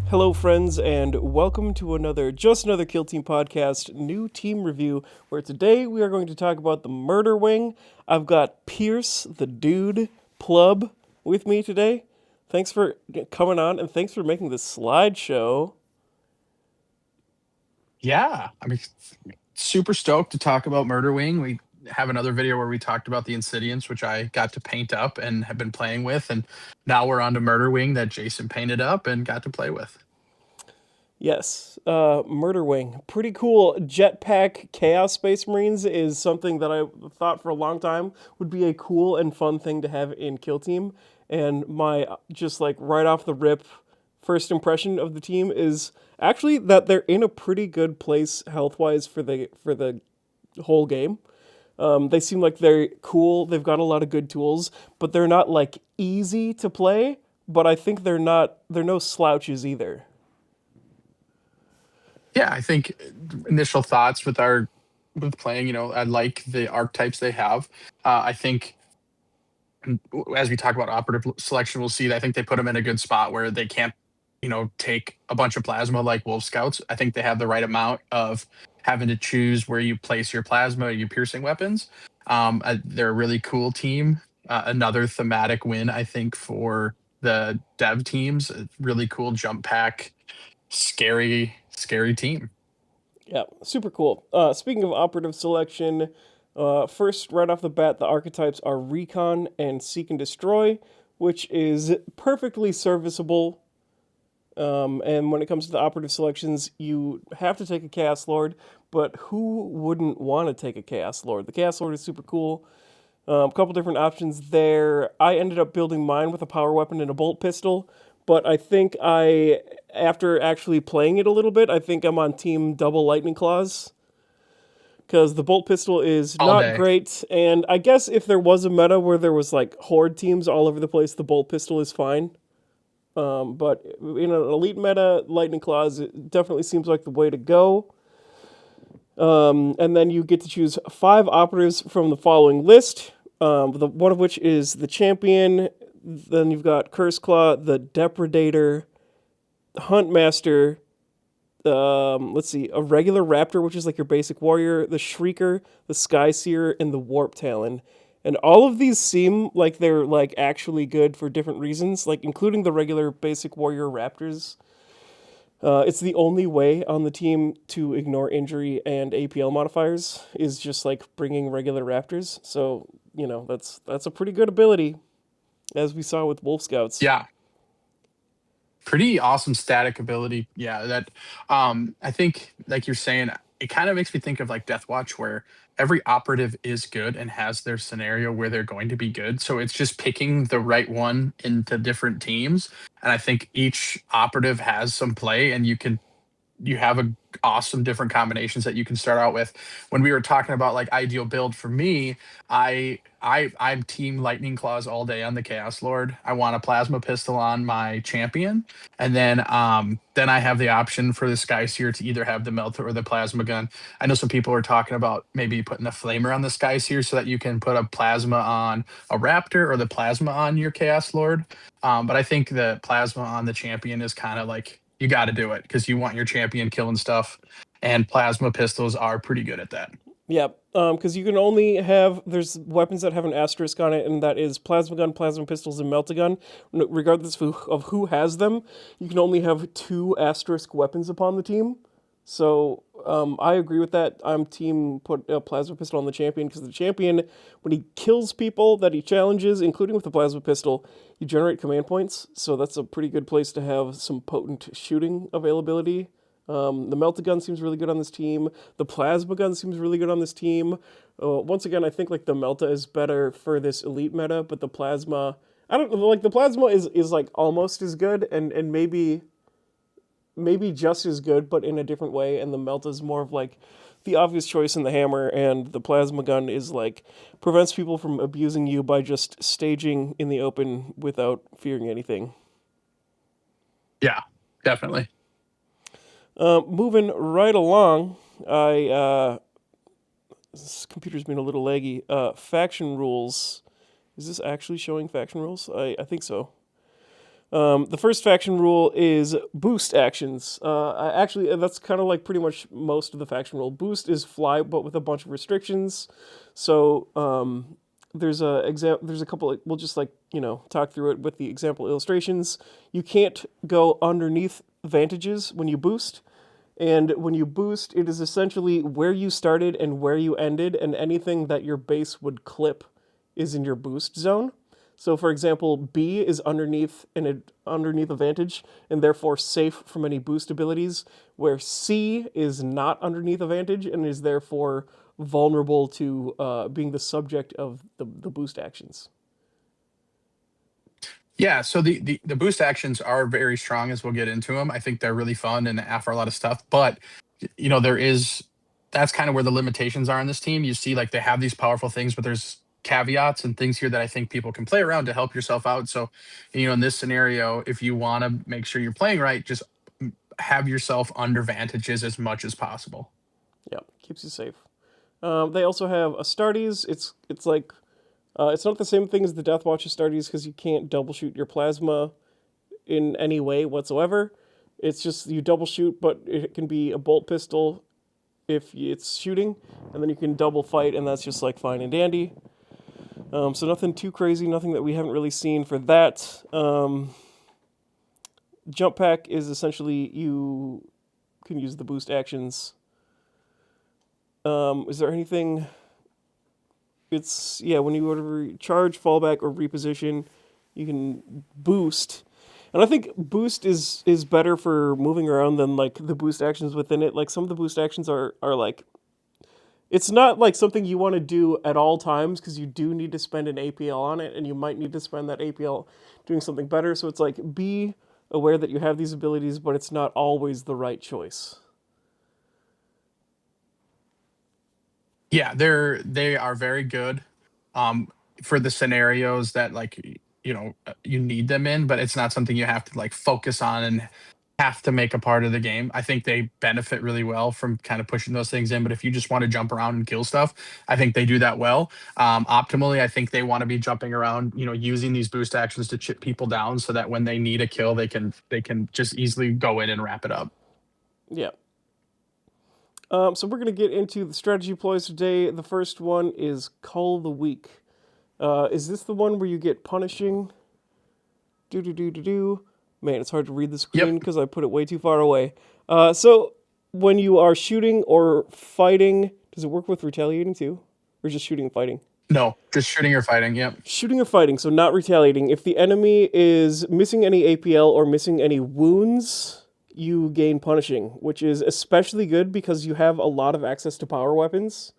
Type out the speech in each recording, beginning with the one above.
Hello, friends, and welcome to another Killteam podcast, new team review. Where today we are going to talk about the Murderwing. I've got Pierce, the dude, Plub, with me today. Thanks for coming on, and thanks for making this slideshow. Yeah, super stoked to talk about Murderwing. We have another video where we talked about the Insidians, which I got to paint up and have been playing with, and now we're on to Murderwing that Jason painted up and got to play with. Yes, Murderwing, pretty cool. Jetpack Chaos Space Marines is something that I thought for a long time would be a cool and fun thing to have in Kill Team. And my just like right off the rip, first impression of the team is actually that they're in a pretty good place health wise for the whole game. They seem like they're cool. They've got a lot of good tools, but they're not like easy to play. But I think they're no slouches either. Yeah, I think initial thoughts with playing, I like the archetypes they have. I think as we talk about operative selection, we'll see that I think they put them in a good spot where they can't, take a bunch of plasma like Wolf Scouts. I think they have the right amount of having to choose where you place your plasma or your piercing weapons. They're a really cool team. Another thematic win, I think, for the dev teams. A really cool jump pack, scary team. Yeah, super cool. Speaking of operative selection, first, right off the bat, the archetypes are Recon and Seek and Destroy, which is perfectly serviceable. And when it comes to the operative selections, you have to take a Chaos Lord, but who wouldn't want to take a Chaos Lord? The Chaos Lord is super cool. A couple different options there. I ended up building mine with a power weapon and a bolt pistol, but after actually playing it a little bit, I think I'm on team double lightning claws because the bolt pistol is All not day. great. And I guess if there was a meta where there was like horde teams all over the place, the bolt pistol is fine. But in an elite meta, lightning claws it definitely seems like the way to go. And then you get to choose 5 operatives from the following list. One of which is the champion. Then you've got Curse Claw, the Depredator, the Huntmaster. Let's see, a regular Raptor, which is like your basic warrior, the Shrieker, the Sky Seer, and the Warp Talon. And all of these seem like they're like actually good for different reasons, like including the regular basic warrior Raptors. It's the only way on the team to ignore injury and APL modifiers is just like bringing regular Raptors. So that's a pretty good ability, as we saw with Wolf Scouts. Yeah, pretty awesome static ability. Yeah, that I think like you're saying, it kind of makes me think of like Death Watch where every operative is good and has their scenario where they're going to be good. So it's just picking the right one into different teams. And I think each operative has some play and you have a awesome different combinations that you can start out with. When we were talking about like ideal build for me, I'm team lightning claws all day on the Chaos Lord. I want a plasma pistol on my champion, and then I have the option for the Sky Seer to either have the melter or the plasma gun. I know some people are talking about maybe putting a flamer on the Sky Seer so that you can put a plasma on a raptor or the plasma on your Chaos Lord. But I think the plasma on the champion is kind of like you got to do it because you want your champion killing stuff, and plasma pistols are pretty good at that. Yeah, because you can only have there's weapons that have an asterisk on it, and that is plasma gun, plasma pistols, and melta gun. Regardless of who has them, you can only have 2 asterisk weapons upon the team. So I agree with that. I'm team put a plasma pistol on the champion because the champion, when he kills people that he challenges, including with the plasma pistol, you generate command points. So that's a pretty good place to have some potent shooting availability. The melta gun seems really good on this team. The plasma gun seems really good on this team. Once again, I think like the melta is better for this elite meta, but the plasma, I don't know, like the plasma is like almost as good and maybe just as good, but in a different way. And the Melta is more of like the obvious choice in the hammer, and the plasma gun is like prevents people from abusing you by just staging in the open without fearing anything. Yeah, definitely. Moving right along, this computer's been a little laggy. Faction rules. Is this actually showing faction rules? I think so. The first faction rule is boost actions. Actually, that's kind of like pretty much most of the faction rule. Boost is fly, but with a bunch of restrictions. So there's a couple. We'll just like talk through it with the example illustrations. You can't go underneath vantages when you boost. And when you boost, it is essentially where you started and where you ended, and anything that your base would clip is in your boost zone. So, for example, B is underneath a vantage and therefore safe from any boost abilities, where C is not underneath a vantage and is therefore vulnerable to being the subject of the boost actions. Yeah, so the boost actions are very strong as we'll get into them. I think they're really fun and offer a lot of stuff, but there is that's kind of where the limitations are in this team. You see, like they have these powerful things, but there's caveats and things here that I think people can play around to help yourself out. So, in this scenario, if you want to make sure you're playing right, just have yourself under vantages as much as possible. Yeah, keeps you safe. They also have Astartes. It's like it's not the same thing as the Deathwatch Astartes because you can't double shoot your plasma in any way whatsoever. It's just you double shoot, but it can be a bolt pistol if it's shooting, and then you can double fight, and that's just like fine and dandy. So nothing too crazy, nothing that we haven't really seen for that. Jump pack is essentially you can use the boost actions. Is there anything? It's when you order charge, fallback, or reposition, you can boost. And I think boost is better for moving around than like the boost actions within it. Like some of the boost actions are like it's not like something you want to do at all times because you do need to spend an APL on it and you might need to spend that APL doing something better. So it's like be aware that you have these abilities, but it's not always the right choice. Yeah, they are very good um for the scenarios that like you need them in, but it's not something you have to like focus on and have to make a part of the game. I think they benefit really well from kind of pushing those things in, but if you just want to jump around and kill stuff, I think they do that well. Optimally, I think they want to be jumping around, using these boost actions to chip people down so that when they need a kill, they can just easily go in and wrap it up. Yeah. So we're gonna get into the strategy ploys today. The first one is Cull the Weak. Is this the one where you get punishing? Do do do do do. Man, it's hard to read the Yep. screen because I put it way too far away. So when you are shooting or fighting, does it work with retaliating too, or just shooting and fighting? No, just shooting or fighting. Yep. Shooting or fighting, so not retaliating. If the enemy is missing any APL or missing any wounds, you gain punishing, which is especially good because you have a lot of access to power weapons.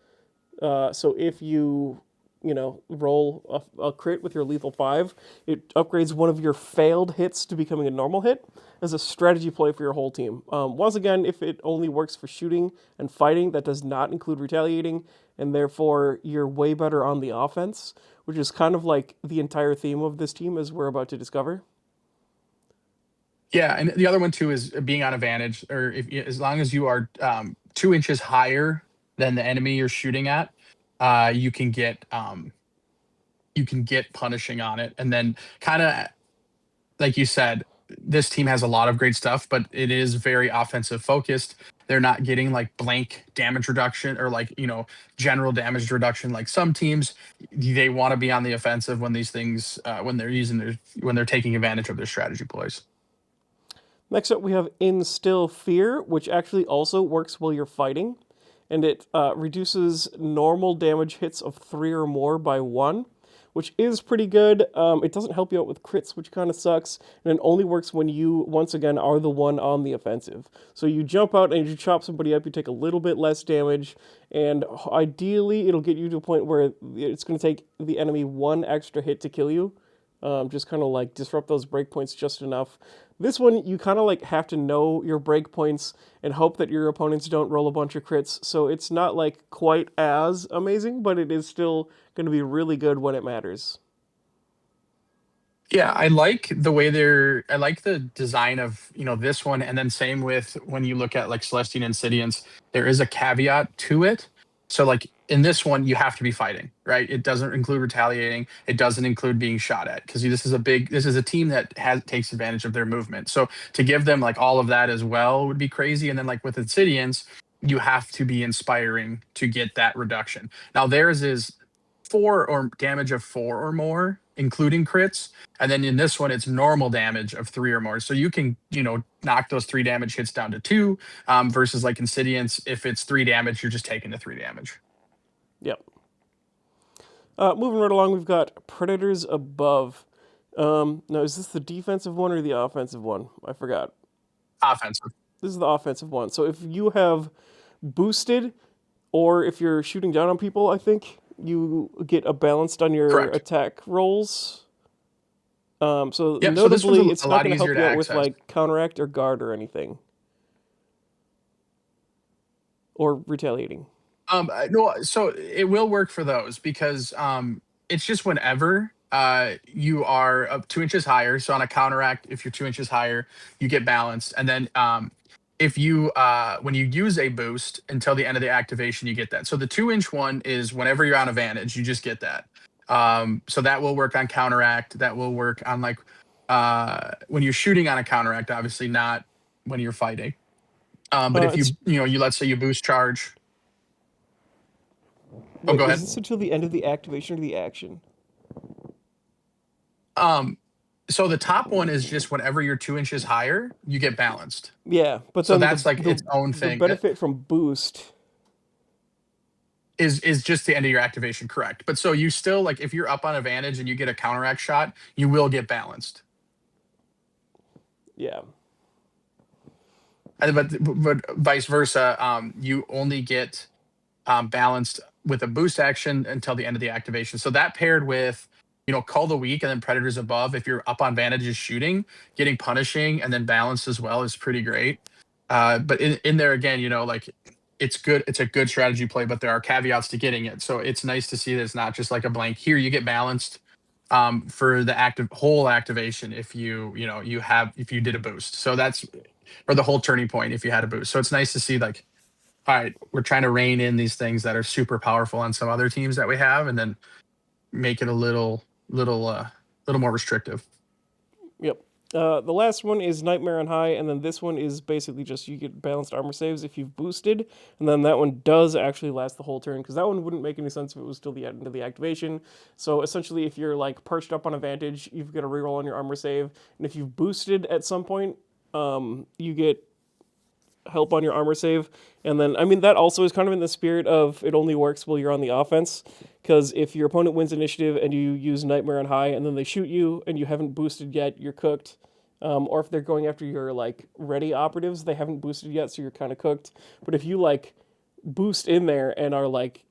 So if you roll a crit with your lethal 5, it upgrades one of your failed hits to becoming a normal hit as a strategy play for your whole team. Once again, if it only works for shooting and fighting, that does not include retaliating, and therefore you're way better on the offense, which is kind of like the entire theme of this team as we're about to discover. Yeah, and the other one too is being on advantage, or if as long as you are 2 inches higher than the enemy you're shooting at, uh, you can get um, you can get punishing on it, and then kind of like you said, this team has a lot of great stuff, but it is very offensive focused. They're not getting like blank damage reduction or like general damage reduction like some teams. They want to be on the offensive when these things when they're taking advantage of their strategy plays. Next up, we have Instill Fear, which actually also works while you're fighting, and it reduces normal damage hits of 3 or more by 1, which is pretty good. It doesn't help you out with crits, which kind of sucks, and it only works when you, once again, are the one on the offensive. So you jump out and you chop somebody up, you take a little bit less damage, and ideally it'll get you to a point where it's going to take the enemy 1 extra hit to kill you. Just kind of like disrupt those breakpoints just enough. This one, you kind of like have to know your breakpoints and hope that your opponents don't roll a bunch of crits. So it's not like quite as amazing, but it is still going to be really good when it matters. Yeah, I like the design of, this one, and then same with when you look at like Celestine and Sidians, there is a caveat to it. So like in this one, you have to be fighting, right? It doesn't include retaliating. It doesn't include being shot at because this is a team that takes advantage of their movement. So to give them like all of that as well would be crazy. And then like with Insidians, you have to be inspiring to get that reduction. Now theirs is four or damage of four or more, including crits. And then in this one, it's normal damage of three or more. So you can, knock those three damage hits down to two, versus like Insidiance, if it's three damage, you're just taking the three damage. Yep. Moving right along, we've got Predators Above. Now, is this the defensive one or the offensive one? I forgot. Offensive. This is the offensive one. So if you have boosted, or if you're shooting down on people, I think you get a balanced on your Correct. attack rolls. So Yep. So this one's notably, it's a not lot going to help easier you to out with access. like counteract or guard or anything, or retaliating. No, so it will work for those because it's just whenever you are up 2 inches higher. So on a counteract, if you're 2 inches higher, you get balanced, and then if you when you use a boost until the end of the activation, you get that. So the 2 inch one is whenever you're on advantage, you just get that. So that will work on counteract. That will work on like when you're shooting on a counteract, obviously not when you're fighting. But if It's you let's say you boost charge. Oh, Wait, go is ahead. this until the end of the activation or the action? Um, so the top one is just whenever you're 2 inches higher, you get balanced. Yeah, but So then that's like its own the thing. benefit from boost. Is just the end of your activation, correct? But so you still like if you're up on advantage and you get a counteract shot, you will get balanced. Yeah. But vice versa, you only get balanced with a boost action until the end of the activation. So that paired with Call the Weak and then Predators Above, if you're up on vantages shooting, getting punishing and then balanced as well is pretty great. But in there again, like it's good. It's a good strategy play, but there are caveats to getting it. So it's nice to see that it's not just like a blank. Here you get balanced for the whole activation if if you did a boost. So that's or the whole turning point if you had a boost. So it's nice to see like, all right, we're trying to rein in these things that are super powerful on some other teams that we have, and then make it a little more restrictive. Yep. The last one is Nightmare on High, and then this one is basically just you get balanced armor saves if you've boosted, and then that one does actually last the whole turn because that one wouldn't make any sense if it was still the end of the activation. So essentially, if you're like perched up on advantage, you've got a reroll on your armor save, and if you've boosted at some point, you get help on your armor save. And then, I mean, that also is kind of in the spirit of it only works while you're on the offense. Because if your opponent wins initiative and you use Nightmare on High and then they shoot you and you haven't boosted yet, you're cooked. Or if they're going after your like ready operatives, they haven't boosted yet, so you're kind of cooked. But if you like boost in there and are like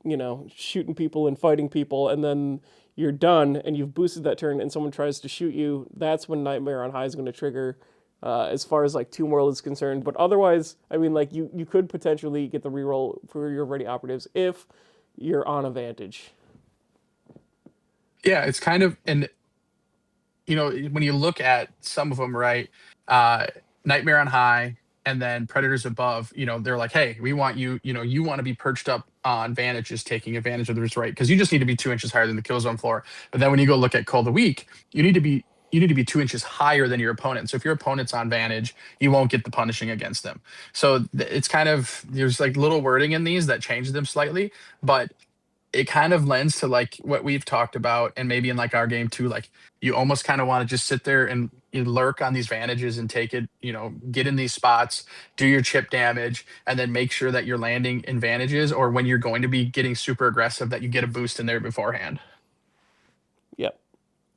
shooting people and fighting people, and then you're done and you've boosted that turn, and someone tries to shoot you, that's when Nightmare on High is going to trigger, as far as like Tomb World is concerned. But otherwise, I mean, like you could potentially get the reroll for your ready operatives if you're on advantage. Yeah, it's kind of and when you look at some of them, right? Nightmare on High and then Predators Above, they're like, hey, we want you, you want to be perched up on vantages, taking advantage of this, right? Because you just need to be 2 inches higher than the kill zone floor. But then when you go look at Call the Weak, you need to be 2 inches higher than your opponent. So if your opponent's on vantage, you won't get the punishing against them. So it's kind of there's like little wording in these that change them slightly, but it kind of lends to like what we've talked about and maybe in like our game too, like you almost kind of want to just sit there and you lurk on these vantages and take it, get in these spots, do your chip damage, and then make sure that you're landing in vantages, or when you're going to be getting super aggressive that you get a boost in there beforehand. Yep.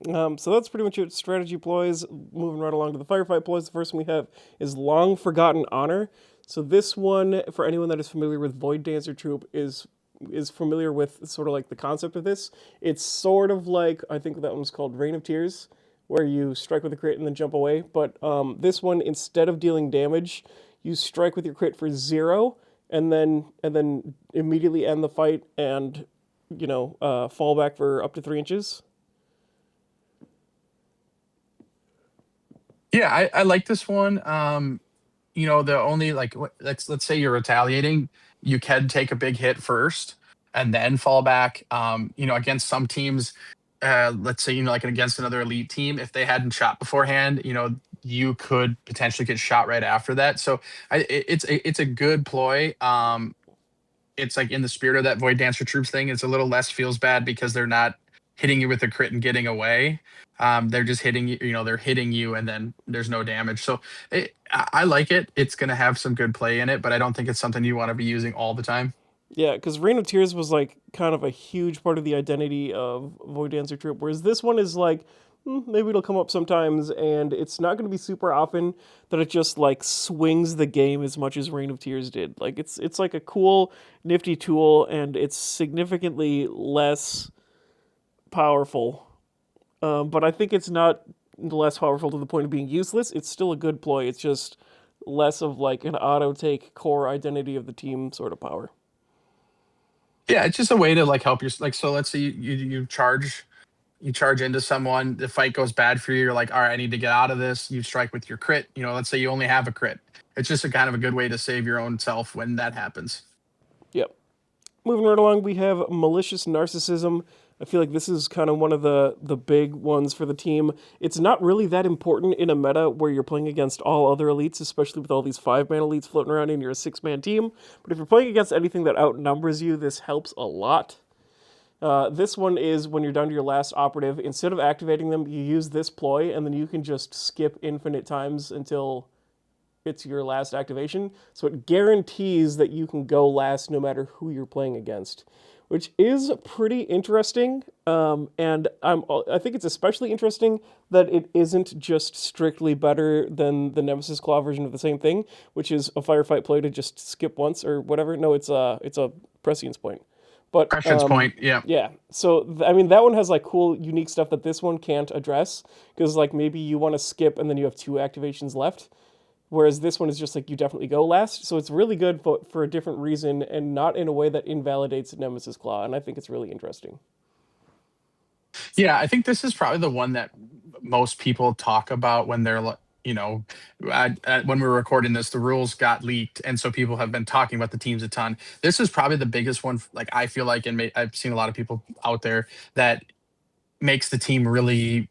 So that's pretty much it. Strategy ploys. Moving right along to the firefight ploys. The first one we have is Long Forgotten Honor. So this one, for anyone that is familiar with Void Dancer Troop, is familiar with sort of like the concept of this. It's sort of like I think that one's called Rain of Tears, where you strike with a crit and then jump away. But this one, instead of dealing damage, you strike with your crit for 0, and then immediately end the fight and fall back for up to 3 inches. Yeah, I like this one. The only like let's say you're retaliating, you can take a big hit first. and then fall back. Against some teams, let's say, like against another elite team, if they hadn't shot beforehand, you could potentially get shot right after that. So it's a good ploy. It's like in the spirit of that Void Dancer Troops thing. It's a little less feels bad because they're not hitting you with a crit and getting away. They're just hitting you. They're hitting you, and then there's no damage. So I like it. It's going to have some good play in it, but I don't think it's something you want to be using all the time. Yeah, because Reign of Tears was like kind of a huge part of the identity of Void Dancer Troop, whereas this one is like maybe it'll come up sometimes, and it's not going to be super often that it just like swings the game as much as Reign of Tears did. Like it's like a cool, nifty tool, and it's significantly less powerful. But I think it's not less powerful to the point of being useless. It's still a good ploy. It's just less of like an auto take core identity of the team sort of power. Yeah, it's just a way to like help your like. So let's say you charge into someone, the fight goes bad for you. You're like, all right, I need to get out of this. You strike with your crit. Let's say you only have a crit. It's just a kind of a good way to save your own self when that happens. Yep. Moving right along, we have malicious narcissism. I feel like this is kind of one of the big ones for the team. It's not really that important in a meta where you're playing against all other elites, especially with all these 5-man elites floating around and you're a 6-man team. But if you're playing against anything that outnumbers you, this helps a lot. This one is when you're down to your last operative. Instead of activating them, you use this ploy, and then you can just skip infinite times until it's your last activation. So it guarantees that you can go last no matter who you're playing against, which is pretty interesting. And I think it's especially interesting that it isn't just strictly better than the Nemesis Claw version of the same thing, which is a firefight play to just skip once or whatever. No, it's a prescience point. But Prescience point, yeah. yeah, so I mean that one has like cool, unique stuff that this one can't address because like maybe you want to skip and then you have 2 activations left, whereas this one is just like you definitely go last. So it's really good for a different reason and not in a way that invalidates Nemesis Claw, and I think it's really interesting. Yeah, I think this is probably the one that most people talk about when they're when we were recording this, the rules got leaked, and so people have been talking about the teams a ton. This is probably the biggest one. Like I feel like, and I've seen a lot of people out there that makes the team really.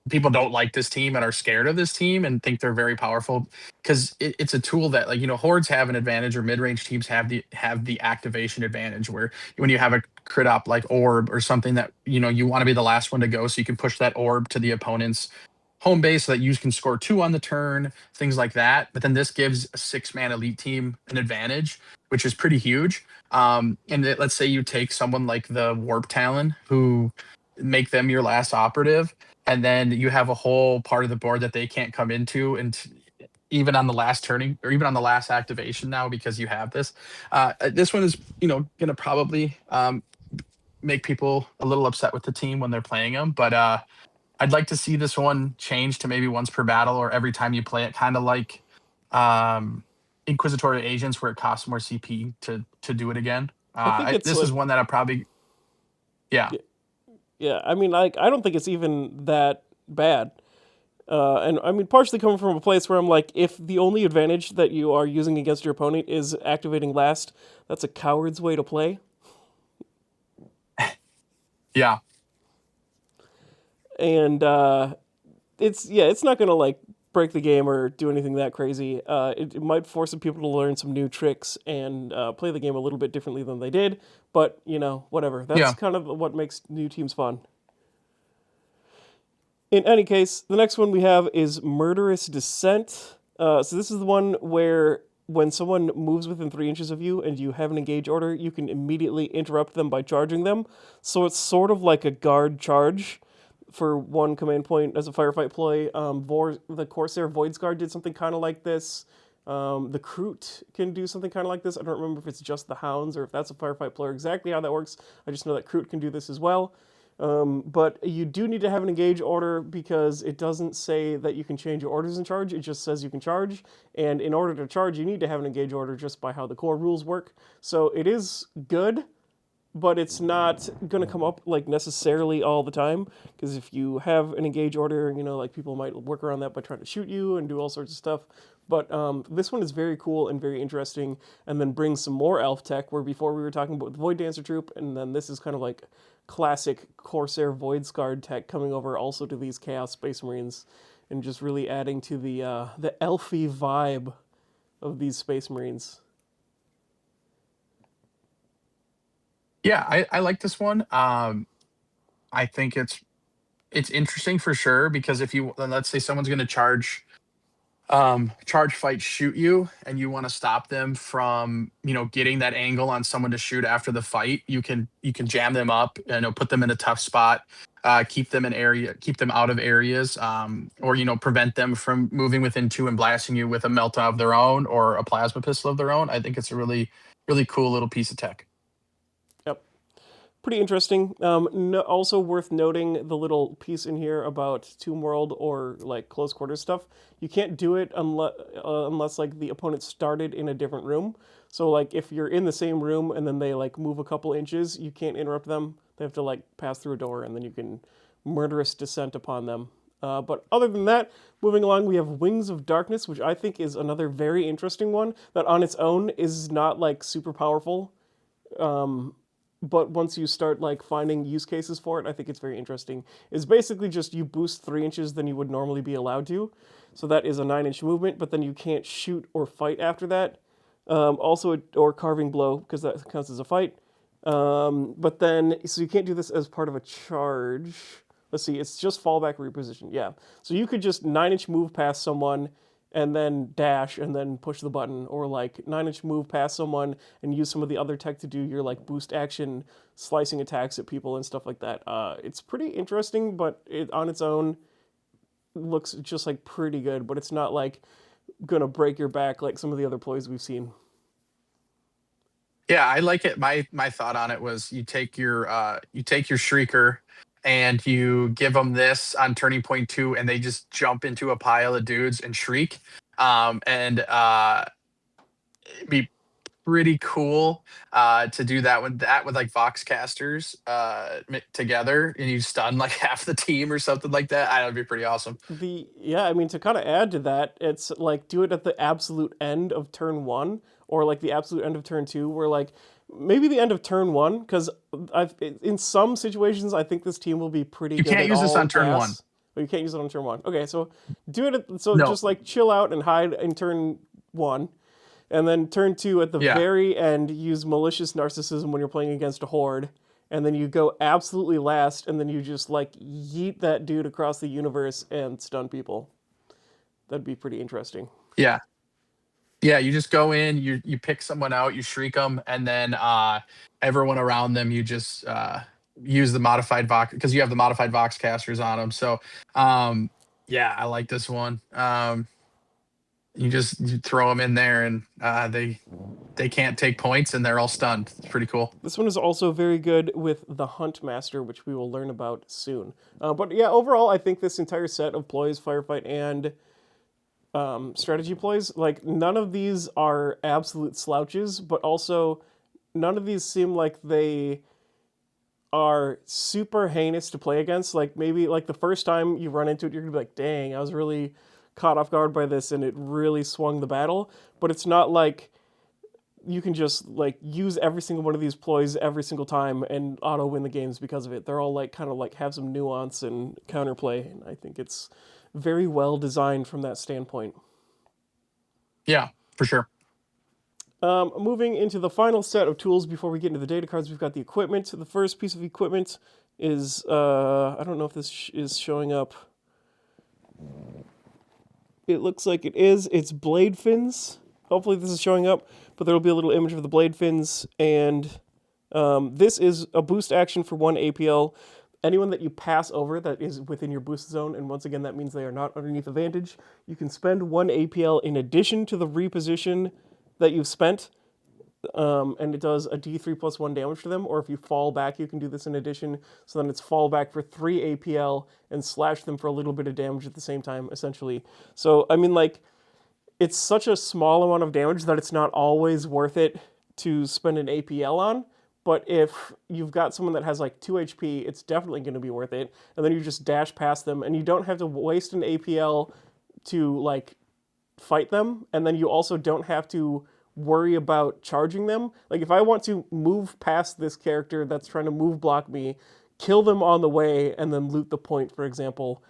People don't like this team and are scared of this team and think they're very powerful because it's a tool that hordes have an advantage or mid-range teams have the activation advantage where when you have a crit up like orb or something that you want to be the last one to go so you can push that orb to the opponent's home base so that you can score 2 on the turn, things like that. But then this gives a 6-man elite team an advantage, which is pretty huge. Let's say you take someone like the Warp Talon who make them your last operative, and then you have a whole part of the board that they can't come into and even on the last turning or even on the last activation now because you have this. This one is going to probably make people a little upset with the team when they're playing them, but I'd like to see this one change to maybe once per battle or every time you play it, kind of like Inquisitorial Agents where it costs more CP to do it again. I think it's This like is one that I probably yeah. yeah, I mean like I don't think it's even that bad. And I mean, partially coming from a place where I'm like, if the only advantage that you are using against your opponent is activating last, that's a coward's way to play. Yeah. And it's not gonna like break the game or do anything that crazy. It might force some people to learn some new tricks and play the game a little bit differently than they did. But whatever. That's Yeah. kind of what makes new teams fun. In any case, the next one we have is Murderous Descent. So this is the one where when someone moves within 3 inches of you and you have an engage order, you can immediately interrupt them by charging them. So it's sort of like a guard charge for 1 command point as a firefight ploy. The Corsair Voids Guard did something kind of like this. The Kroot can do something kind of like this. I don't remember if it's just the Hounds or if that's a firefight ploy or exactly how that works. I just know that Kroot can do this as well. But you do need to have an engage order because it doesn't say that you can change your orders in charge. It just says you can charge. And in order to charge, you need to have an engage order just by how the core rules work. So it is good, but it's not going to come up like necessarily all the time. Because if you have an engage order, like people might work around that by trying to shoot you and do all sorts of stuff. But this one is very cool and very interesting, and then brings some more elf tech. Where before we were talking about the Void Dancer troop, and then this is kind of like classic Corsair Void Scarred tech coming over also to these Chaos Space Marines, and just really adding to the elfy vibe of these Space Marines. Yeah, I like this one. I think it's interesting for sure because if you let's say someone's going to charge fight shoot you and you want to stop them from getting that angle on someone to shoot after the fight, you can jam them up, put them in a tough spot, keep them out of areas, or prevent them from moving within two and blasting you with a melta of their own or a plasma pistol of their own. I think it's a really cool little piece of tech. Yep. Pretty interesting. No, also worth noting the little piece in here about Tomb World or like close quarters stuff. You can't do it unless like the opponent started in a different room. So like if you're in the same room and then they like move a couple inches, you can't interrupt them. They have to like pass through a door and then you can murderous descent upon them. But other than that, moving along, we have Wings of Darkness, which I think is another very interesting one that on its own is not like super powerful. But once you start like finding use cases for it, I think it's very interesting. It's basically just you boost 3 inches than you would normally be allowed to. So that is a 9 inch movement, but then you can't shoot or fight after that. Also, or carving blow, because that counts as a fight. But then, so you can't do this as part of a charge. Let's see, it's just fallback reposition. Yeah. So you could just 9 inch move past someone and then dash and then push the button, or like 9 inch move past someone and use some of the other tech to do your like boost action slicing attacks at people and stuff like that. It's pretty interesting, but it on its own looks just like pretty good, but it's not like gonna break your back like some of the other ploys we've seen. Yeah, I like it. My thought on it was you take your shrieker and you give them this on turning point two, and they just jump into a pile of dudes and shriek. And it'd be pretty cool to do that with like Vox casters together, and you stun like half the team or something like that. I would be pretty awesome. I mean, to kind of add to that, it's like do it at the absolute end of turn one or like the absolute end of turn two, where like maybe the end of turn one, because I've in some situations I think this team will be pretty You good can't at use this all on turn one. gas. But you can't use it on turn one. Okay, so do it. So No. just like chill out and hide in turn one, and then turn two at the Yeah. very end, use malicious narcissism when you're playing against a horde. And then you go absolutely last, and then you just like yeet that dude across the universe and stun people. That'd be pretty interesting. Yeah. Yeah, you just go in, you pick someone out, you shriek them, and then everyone around them, you just use the modified Vox because you have the modified Vox casters on them. So, um, yeah, I like this one. You throw them in there, and they can't take points, and they're all stunned. It's pretty cool. This one is also very good with the Hunt Master, which we will learn about soon. But yeah, overall, I think this entire set of ploys, firefight, and strategy ploys, like none of these are absolute slouches, but also none of these seem like they are super heinous to play against. Like maybe like the first time you run into it, you're gonna be like, dang, I was really caught off guard by this and it really swung the battle. But it's not like you can just like use every single one of these ploys every single time and auto win the games because of it. They're all like kind of like have some nuance and counterplay, and I think it's very well designed from that standpoint. Yeah, for sure. Moving into the final set of tools before we get into the data cards, we've got the equipment. The first piece of equipment is I don't know if this is showing up. It looks like it is. It's blade fins. Hopefully this is showing up, but there will be a little image of the blade fins, and this is a boost action for 1 APL. Anyone that you pass over that is within your boost zone, and once again that means they are not underneath advantage, you can spend 1 APL in addition to the reposition that you've spent, and it does a D3 plus 1 damage to them, or if you fall back, you can do this in addition, so then it's fall back for 3 APL and slash them for a little bit of damage at the same time, essentially. So, I mean, like, it's such a small amount of damage that it's not always worth it to spend an APL on, but if you've got someone that has like 2 HP, it's definitely going to be worth it, and then you just dash past them, and you don't have to waste an APL to, like, fight them, and then you also don't have to worry about charging them. Like if I want to move past this character that's trying to move block me, kill them on the way, and then loot the point, for example,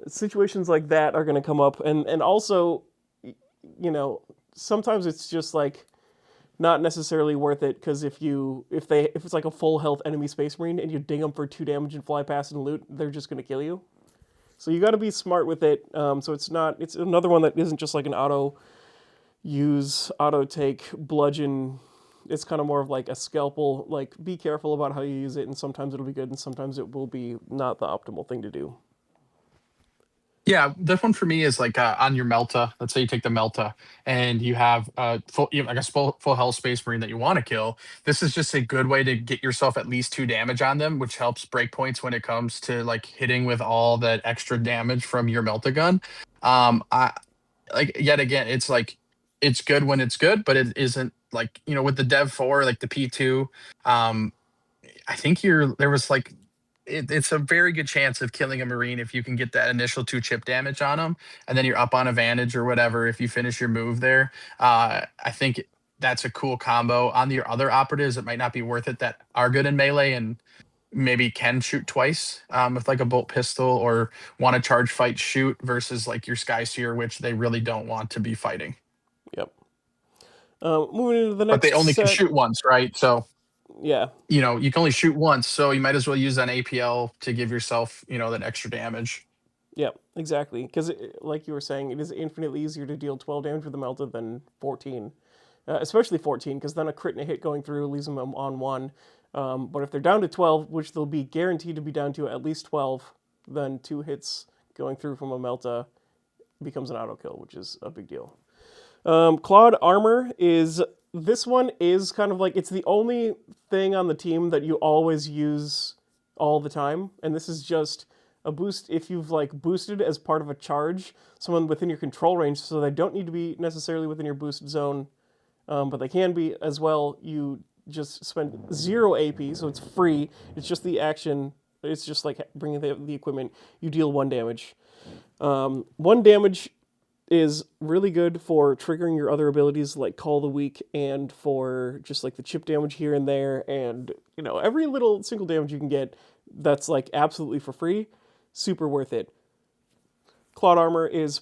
situations like that are going to come up. And also, you know, sometimes it's just like not necessarily worth it, because if it's like a full health enemy space marine and you ding them for 2 damage and fly past and loot, they're just going to kill you. So you got to be smart with it. So it's another one that isn't just like an auto take, bludgeon. It's kind of more of like a scalpel. Like, be careful about how you use it, and sometimes it'll be good, and sometimes it will be not the optimal thing to do. Yeah, this one for me is like on your Melta. Let's say you take the Melta and you have I guess full health Space Marine that you want to kill. This is just a good way to get yourself at least 2 damage on them, which helps break points when it comes to like hitting with all that extra damage from your Melta gun. I like yet again, it's like it's good when it's good, but it isn't like with the Dev 4, like the P2. I think there was like it's a very good chance of killing a Marine if you can get that initial 2 chip damage on them, and then you're up on advantage or whatever if you finish your move there. I think that's a cool combo. On your other operatives, it might not be worth it that are good in melee and maybe can shoot twice with like a bolt pistol, or want to charge fight shoot versus like your Sky Seer, which they really don't want to be fighting. Yep. Moving into the But they next only can set. shoot once, right? So Yeah. you can only shoot once, so you might as well use an APL to give yourself that extra damage. Yeah, exactly. Because, like you were saying, it is infinitely easier to deal 12 damage with the Melta than 14. Especially 14, because then a crit and a hit going through leaves them on 1. But if they're down to 12, which they'll be guaranteed to be down to at least 12, then 2 hits going through from a Melta becomes an auto kill, which is a big deal. Clawed Armor is... This one is kind of like... It's the only thing on the team that you always use all the time. And this is just a boost if you've like boosted as part of a charge someone within your control range, so they don't need to be necessarily within your boost zone, but they can be as well. You just spend 0 AP, so it's free. It's just the action. It's just like bringing the equipment. You deal 1 damage. 1 damage is really good for triggering your other abilities like Call the Weak, and for just like the chip damage here and there, and every little single damage you can get that's like absolutely for free. Super worth it. Clawed Armor is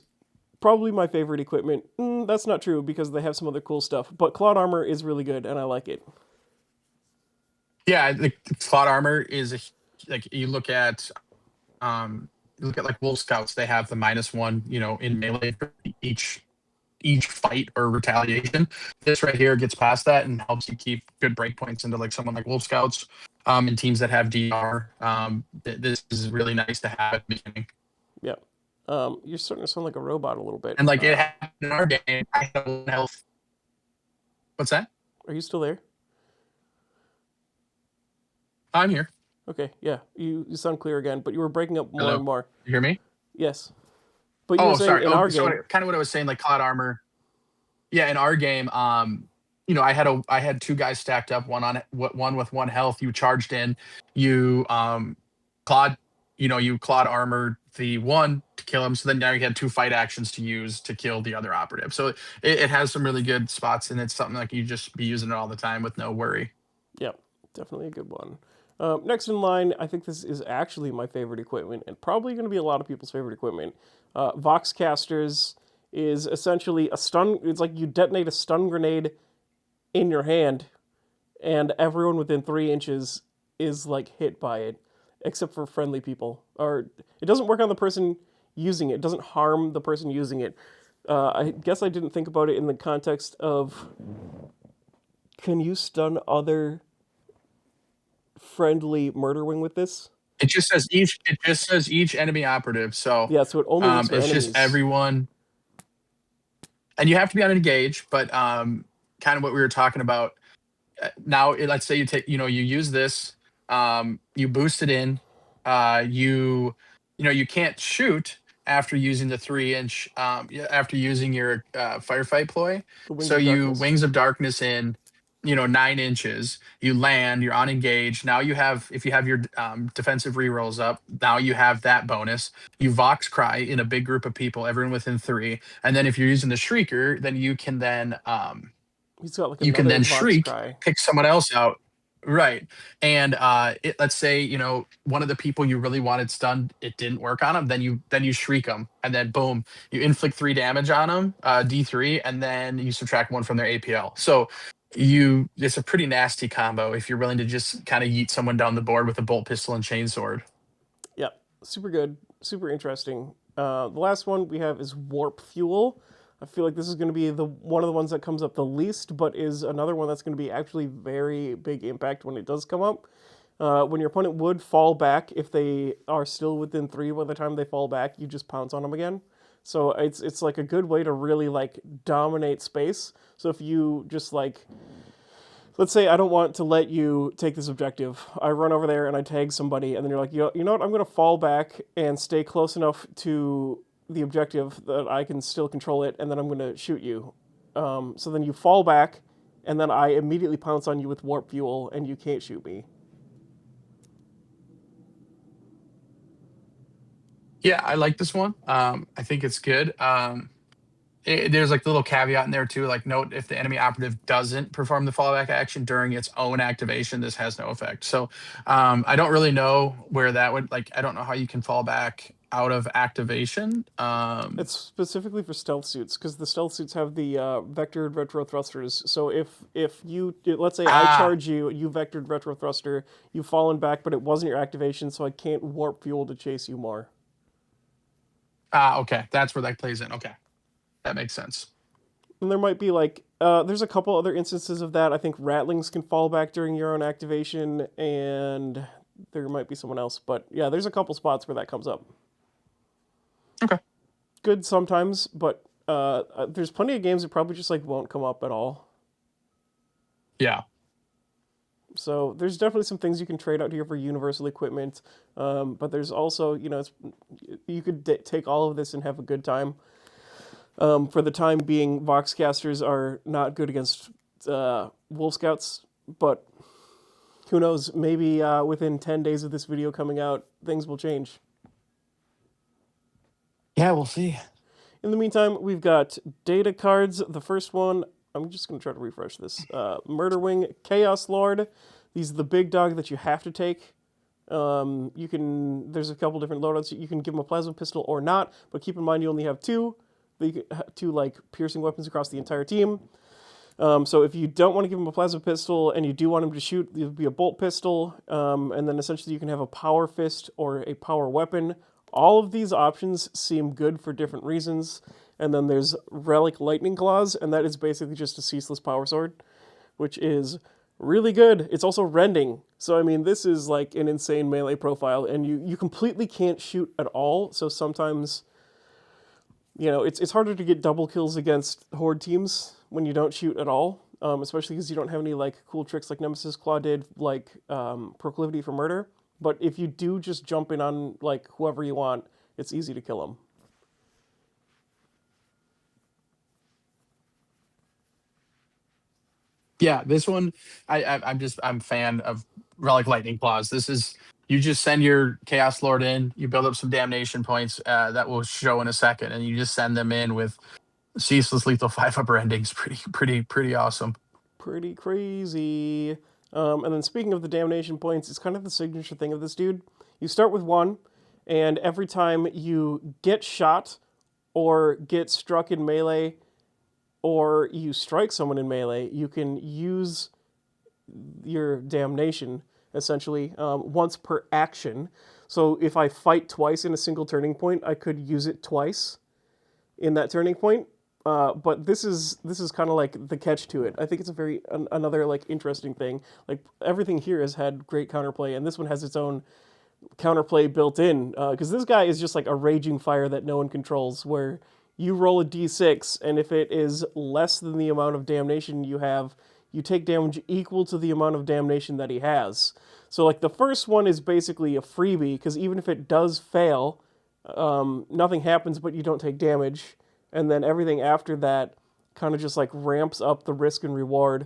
probably my favorite equipment. That's not true, because they have some other cool stuff, but Clawed Armor is really good and I like it. Yeah, the Clawed Armor is like you look at like Wolf Scouts, they have the -1, in melee for each fight or retaliation. This right here gets past that and helps you keep good breakpoints into like someone like Wolf Scouts, and teams that have DR. This is really nice to have at the beginning. Yeah. You're starting to sound like a robot a little bit. And like it happened in our game, I had 1 health. What's that? Are you still there? I'm here. Okay, yeah. You sound clear again, but you were breaking up more Hello. and more. You hear me? Yes. But you were saying sorry. in our So game. kind of what I was saying, like Clawed Armor. Yeah, in our game, I had 2 guys stacked up, one with 1 health. You charged in, you clawed, you clawed armor the one to kill him. So then now you had 2 fight actions to use to kill the other operative. So it has some really good spots, and it's something like you just be using it all the time with no worry. Yep, definitely a good one. Next in line, I think this is actually my favorite equipment, and probably going to be a lot of people's favorite equipment. Voxcasters is essentially a stun. It's like you detonate a stun grenade in your hand, and everyone within 3 inches is like hit by it, except for friendly people. Or it doesn't work on the person using it. It doesn't harm the person using it. I guess I didn't think about it in the context of, can you stun other friendly Murderwing with this? It just says each enemy operative. So Yeah, so it only works for it's enemies. just everyone, and you have to be on engage. But kind of what we were talking about. Now, let's say you take, you use this, you boost it in, you can't shoot after using the 3-inch, after using your firefight ploy. So you Wings of Darkness in, 9 inches. You land, you're unengaged. Now you have, if you have your defensive rerolls up, now you have that bonus. You Vox Cry in a big group of people, everyone within 3. And then if you're using the Shrieker, then He's got like you can another then Vox shriek, Cry. pick someone else out. Right. And let's say, one of the people you really wanted stunned, it didn't work on them, then you shriek them, and then boom, you inflict 3 damage on them, D3, and then you subtract 1 from their APL. So it's a pretty nasty combo if you're willing to just kind of yeet someone down the board with a bolt pistol and chainsword. Yep, super good, super interesting. The last one we have is Warp Fuel. I feel like this is going to be the one of the ones that comes up the least, but is another one that's going to be actually very big impact when it does come up. When your opponent would fall back, if they are still within 3 by the time they fall back, you just pounce on them again. So it's like a good way to really like dominate space. So if you just like, let's say I don't want to let you take this objective. I run over there and I tag somebody, and then you're like, you know what? I'm going to fall back and stay close enough to the objective that I can still control it, and then I'm going to shoot you. So then you fall back, and then I immediately pounce on you with warp fuel, and you can't shoot me. Yeah, I like this one. I think it's good. There's like the little caveat in there too. Like, note if the enemy operative doesn't perform the fallback action during its own activation, this has no effect. So I don't really know where that would, like, I don't know how you can fall back out of activation. It's specifically for stealth suits because the stealth suits have the vectored retro thrusters. So if you let's say I Ah, charge you, you vectored retro thruster, you've fallen back, but it wasn't your activation, so I can't warp fuel to chase you more. okay, that's where that plays in. Okay, that makes sense. And there might be like there's a couple other instances of that. I think rattlings can fall back during your own activation, and there might be someone else, but yeah, there's a couple spots where that comes up. Okay. Good sometimes, but there's plenty of games that probably just like won't come up at all. Yeah. So there's definitely some things you can trade out here for universal equipment, but there's also you could take all of this and have a good time. For the time being, Voxcasters are not good against Wolf Scouts, but who knows? Maybe within 10 days of this video coming out, things will change. Yeah, we'll see. In the meantime, we've got data cards. The first one, I'm just going to try to refresh this. Murderwing, Chaos Lord. These are the big dog that you have to take. There's a couple different loadouts. You can give him a plasma pistol or not, but keep in mind you only have two like piercing weapons across the entire team. So if you don't want to give him a plasma pistol and you do want him to shoot, it would be a bolt pistol, and then essentially you can have a power fist or a power weapon. All of these options seem good for different reasons. And then there's Relic Lightning Claws, and that is basically just a ceaseless power sword, which is really good. It's also rending. So, I mean, this is like an insane melee profile, and you completely can't shoot at all. So sometimes, it's harder to get double kills against horde teams when you don't shoot at all, especially because you don't have any like cool tricks like Nemesis Claw did, like Proclivity for Murder. But if you do just jump in on like whoever you want, it's easy to kill them. Yeah, this one, I'm fan of Relic Lightning Claws. This is, you just send your Chaos Lord in, you build up some damnation points that will show in a second, and you just send them in with ceaseless lethal 5-up endings. Pretty awesome. Pretty crazy. And then speaking of the damnation points, it's kind of the signature thing of this dude. You start with 1, and every time you get shot or get struck in melee or you strike someone in melee, you can use your damnation essentially once per action. So if I fight twice in a single turning point, I could use it twice in that turning point. But this is kind of like the catch to it. I think it's a very another like interesting thing. Like everything here has had great counterplay, and this one has its own counterplay built in. Because this guy is just like a raging fire that no one controls, where you roll a d6, and if it is less than the amount of damnation you have, you take damage equal to the amount of damnation that he has. So like the first one is basically a freebie, because even if it does fail, nothing happens, but you don't take damage. And then everything after that kind of just like ramps up the risk and reward.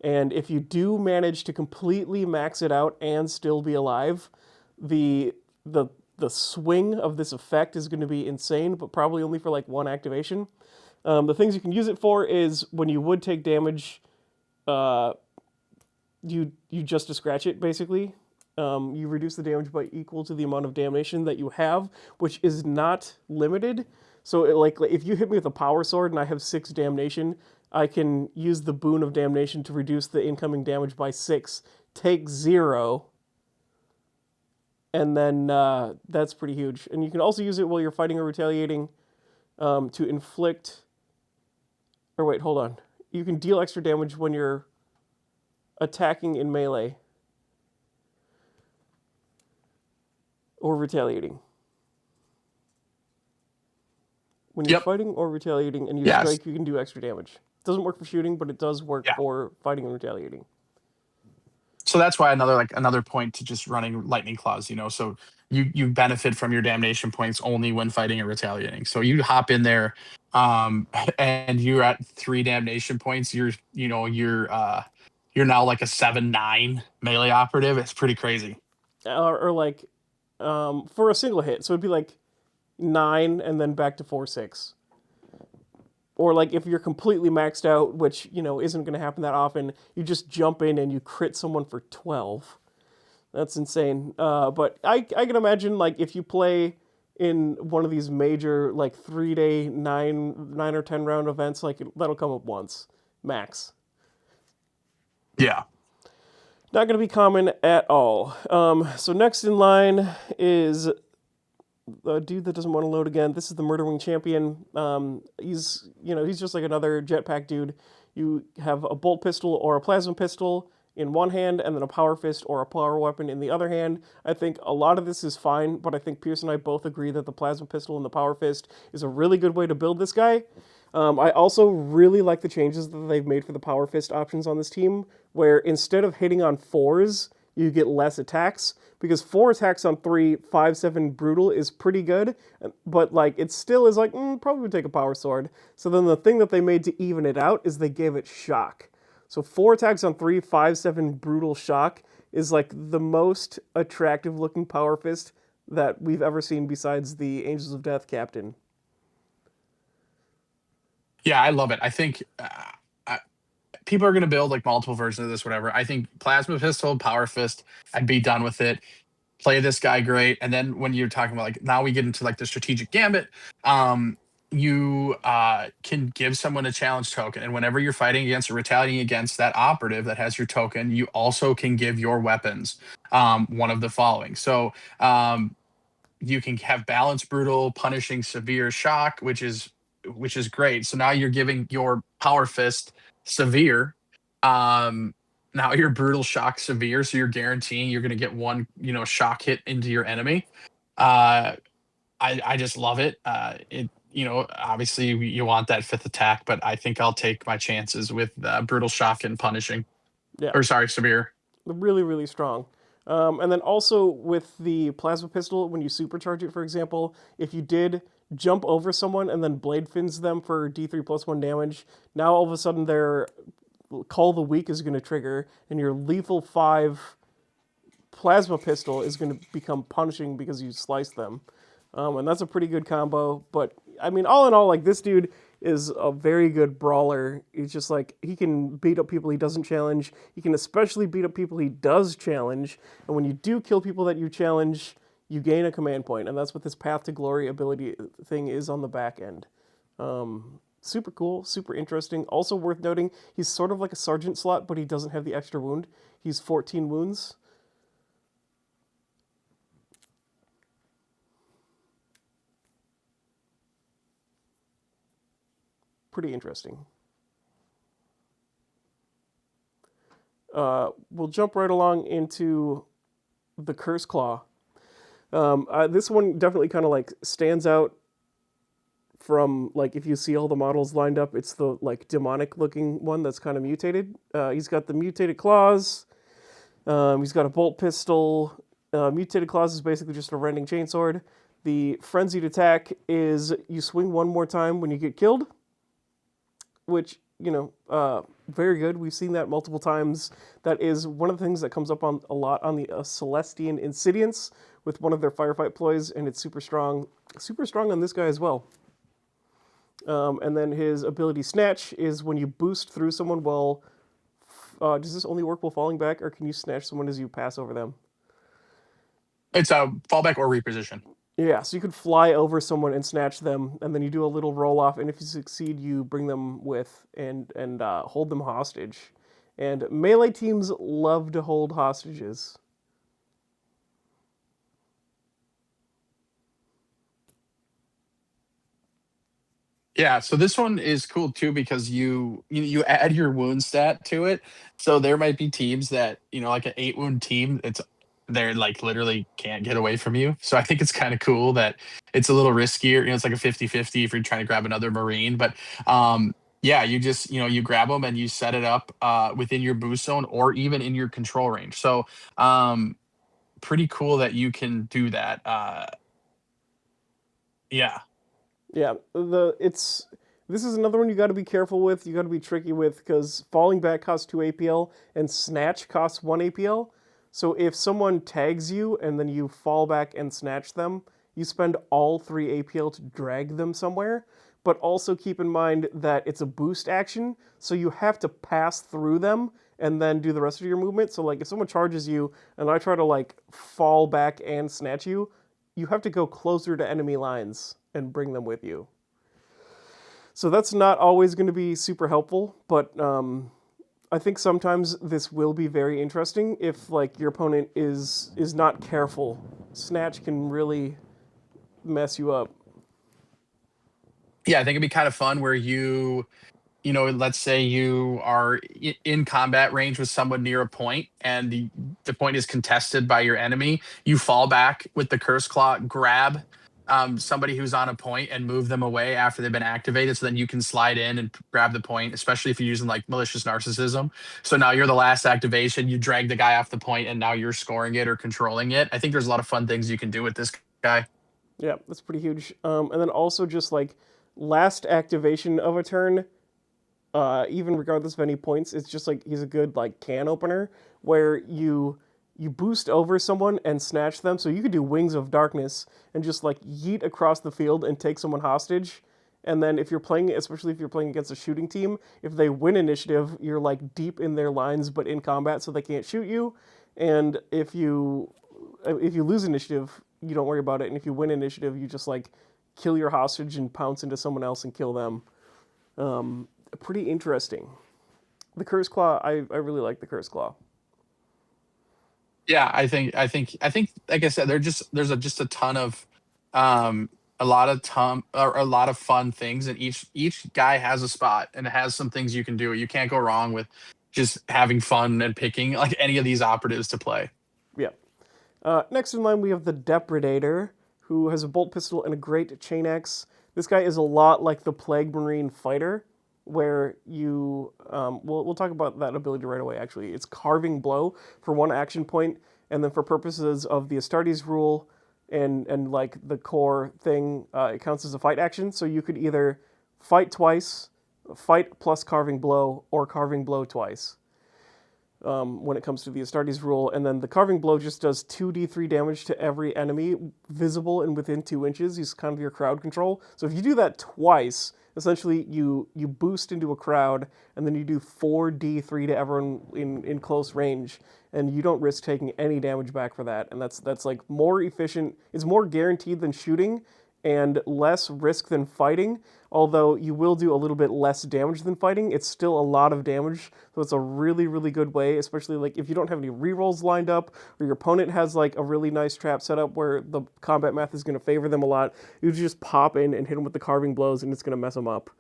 And if you do manage to completely max it out and still be alive, the the the swing of this effect is going to be insane, but probably only for like one activation. The things you can use it for is when you would take damage, uh, you just to scratch it basically. You reduce the damage by equal to the amount of damnation that you have, which is not limited. So, like, if you hit me with a power sword and I have 6 damnation, I can use the boon of damnation to reduce the incoming damage by 6, take 0, and then that's pretty huge. And you can also use it while you're fighting or retaliating to inflict. Or wait, hold on. You can deal extra damage when you're attacking in melee or retaliating. When you're Yep. fighting or retaliating and you Yes. strike, you can do extra damage. It doesn't work for shooting, but it does work Yeah. for fighting and retaliating. So that's why another point to just running lightning claws, so you benefit from your damnation points only when fighting and retaliating. So you hop in there, and you're at 3 damnation points. You're now like a 7-9 melee operative. It's pretty crazy. Or like for a single hit, so it'd be like 9 and then back to 4-6. Or like if you're completely maxed out, which isn't going to happen that often, you just jump in and you crit someone for 12. That's insane. But I can imagine like if you play in one of these major like 3-day 9 or 10 round events, like that'll come up once max. Yeah. Not going to be common at all. So next in line is a dude that doesn't want to load again. This is the Murderwing champion. He's just like another jetpack dude. You have a bolt pistol or a plasma pistol in one hand, and then a power fist or a power weapon in the other hand. I think a lot of this is fine, but I think Pierce and I both agree that the plasma pistol and the power fist is a really good way to build this guy. I also really like the changes that they've made for the power fist options on this team, where instead of hitting on 4s, you get less attacks. Because 4 attacks on 3, 5, 7 brutal is pretty good, but like it still is like, probably would take a power sword. So then the thing that they made to even it out is they gave it shock. So 4 attacks on 3, 5, 7 brutal shock is like the most attractive looking power fist that we've ever seen besides the Angels of Death captain. Yeah, I love it. I think people are going to build like multiple versions of this, whatever. I think plasma pistol, power fist, I'd be done with it. Play this guy great. And then when you're talking about like now we get into like the strategic gambit, you can give someone a challenge token, and whenever you're fighting against or retaliating against that operative that has your token, you also can give your weapons one of the following. So you can have balance brutal, punishing severe shock, which is great. So now you're giving your power fist severe. Um, Now your brutal shock severe, so you're guaranteeing you're going to get one, shock hit into your enemy. Uh, I just love it. Obviously you want that fifth attack, but I think I'll take my chances with brutal shock and punishing, Yeah, or sorry, severe. really, really strong. And then also with the plasma pistol, when you supercharge it, for example, if you did jump over someone and then blade fins them for D3 plus 1 damage, now all of a sudden their Call the Weak is going to trigger, and your lethal 5 plasma pistol is going to become punishing because you slice them. And that's a pretty good combo. But I mean, all in all, like this dude is a very good brawler. He's just like he can beat up people he doesn't challenge. He can especially beat up people he does challenge. And when you do kill people that you challenge, you gain a command point, and that's what this Path to Glory ability thing is on the back end. Super cool, super interesting. Also worth noting, he's sort of like a sergeant slot, but he doesn't have the extra wound. He's 14 wounds. Pretty interesting. We'll jump right along into the Curse Claw. This one definitely kind of like stands out from like if you see all the models lined up, it's the like demonic looking one that's kind of mutated. He's got the mutated claws. He's got a bolt pistol. Mutated claws is basically just a rending chainsword. The frenzied attack is you swing one more time when you get killed, which very good. We've seen that multiple times. That is one of the things that comes up on a lot on the Celestian Insidiance with one of their firefight ploys, and it's super strong on this guy as well. And then his ability Snatch is when you boost through someone while. Does this only work while falling back, or can you snatch someone as you pass over them? It's a fallback or reposition. Yeah, so you could fly over someone and snatch them, and then you do a little roll off, and if you succeed, you bring them with and hold them hostage. And melee teams love to hold hostages. Yeah, so this one is cool too because you add your wound stat to it. So there might be teams that, like an 8 wound team, they're like literally can't get away from you. So I think it's kind of cool that it's a little riskier. It's like a 50-50 if you're trying to grab another Marine. But yeah, you just, you grab them and you set it up within your boost zone or even in your control range. So pretty cool that you can do that. Yeah. Yeah, this is another one you got to be careful with. You got to be tricky with because falling back costs 2 APL and snatch costs 1 APL. So if someone tags you and then you fall back and snatch them, you spend all 3 APL to drag them somewhere. But also keep in mind that it's a boost action, so you have to pass through them and then do the rest of your movement. So like if someone charges you and I try to like fall back and snatch you, you have to go closer to enemy lines and bring them with you. So that's not always going to be super helpful, but I think sometimes this will be very interesting if like your opponent is not careful. Snatch can really mess you up. Yeah, I think it'd be kind of fun where let's say you are in combat range with someone near a point and the point is contested by your enemy. You fall back with the curse claw, grab somebody who's on a point and move them away after they've been activated. So then you can slide in and grab the point, especially if you're using like malicious narcissism. So now you're the last activation. You drag the guy off the point and now you're scoring it or controlling it. I think there's a lot of fun things you can do with this guy. Yeah, that's pretty huge. And then also just like last activation of a turn, even regardless of any points, it's just like he's a good like can opener where you boost over someone and snatch them. So you could do Wings of Darkness and just like yeet across the field and take someone hostage. And then if you're playing, especially if you're playing against a shooting team, if they win initiative, you're like deep in their lines but in combat, so they can't shoot you. And if you lose initiative, you don't worry about it. And if you win initiative, you just like kill your hostage and pounce into someone else and kill them. Pretty interesting. The Curse Claw, I really like the Curse Claw. Yeah, I think like I said, there's just a ton of um a lot of fun things, and each guy has a spot and it has some things you can do. You can't go wrong with just having fun and picking like any of these operatives to play. Yeah. Next in line, we have the Depredator, who has a bolt pistol and a great chain axe. This guy is a lot like the Plague Marine fighter, where we'll talk about that ability right away. Actually, it's Carving Blow for 1 action point, and then for purposes of the Astartes rule and like the core thing, it counts as a fight action. So you could either fight twice, fight plus Carving Blow, or Carving Blow twice when it comes to the Astartes rule. And then the Carving Blow just does 2d3 damage to every enemy visible and within 2 inches. He's kind of your crowd control. So if you do that twice, essentially you boost into a crowd and then you do 4d3 to everyone in close range, and you don't risk taking any damage back for that. And that's like more efficient. It's more guaranteed than shooting and less risk than fighting. Although you will do a little bit less damage than fighting, it's still a lot of damage. So it's a really, really good way, especially like if you don't have any rerolls lined up or your opponent has like a really nice trap set up where the combat math is going to favor them a lot. You just pop in and hit them with the carving blows and it's going to mess them up.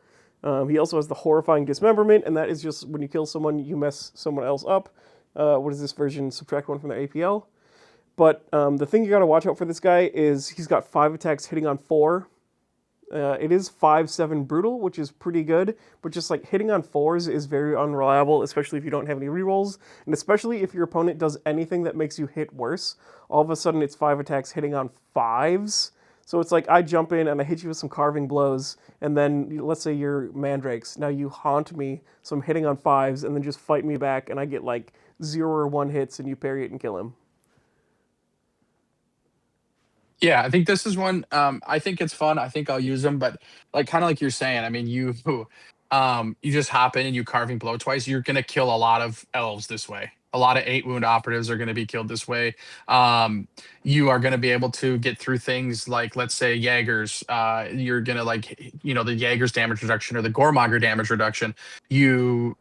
He also has the horrifying dismemberment, and that is just when you kill someone, you mess someone else up. What is this version? Subtract 1 from their APL. But the thing you got to watch out for this guy is he's got 5 attacks hitting on 4. It is 5/7 brutal, which is pretty good, but just like hitting on 4s is very unreliable, especially if you don't have any rerolls, and especially if your opponent does anything that makes you hit worse. All of a sudden, it's 5 attacks hitting on 5s. So it's like I jump in and I hit you with some carving blows, and then let's say you're mandrakes. Now you haunt me, so I'm hitting on fives, and then just fight me back, and I get like 0 or 1 hits, and you parry it and kill him. Yeah, I think this is one. I think it's fun. I think I'll use them, but like kind of like you're saying. I mean, you just hop in and you carving blow twice. You're gonna kill a lot of elves this way. A lot of 8 wound operatives are gonna be killed this way. Um, you are gonna be able to get through things like, let's say, Jaegers. You're gonna like, the Jaegers damage reduction or the Gormonger damage reduction. You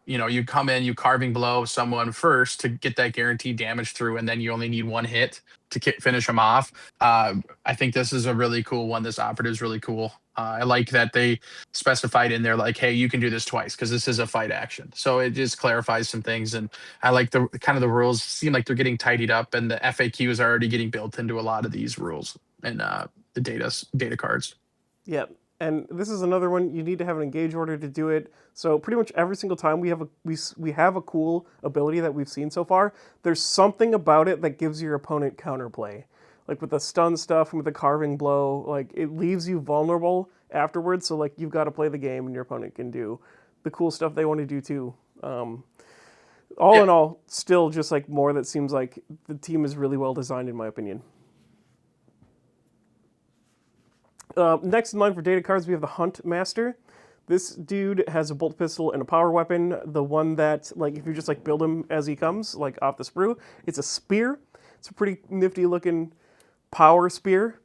come in, you carving blow someone first to get that guaranteed damage through, and then you only need 1 hit to finish them off. I think this is a really cool one. This operative is really cool. I like that they specified in there like, hey, you can do this twice because this is a fight action. So it just clarifies some things, and I like the kind of the rules seem like they're getting tidied up, and the FAQs are already getting built into a lot of these rules and the data cards. Yeah, and this is another one you need to have an engage order to do it. So pretty much every single time we have a cool ability that we've seen so far, there's something about it that gives your opponent counterplay. Like with the stun stuff and with the carving blow, like it leaves you vulnerable afterwards. So like you've got to play the game, and your opponent can do the cool stuff they want to do too. All Yeah, in all, still just like more that seems like the team is really well designed in my opinion. Next in line for data cards, we have the Hunt Master. This dude has a bolt pistol and a power weapon. The one that, like, if you just like build him as he comes, like off the sprue, it's a spear. It's a pretty nifty looking power spear.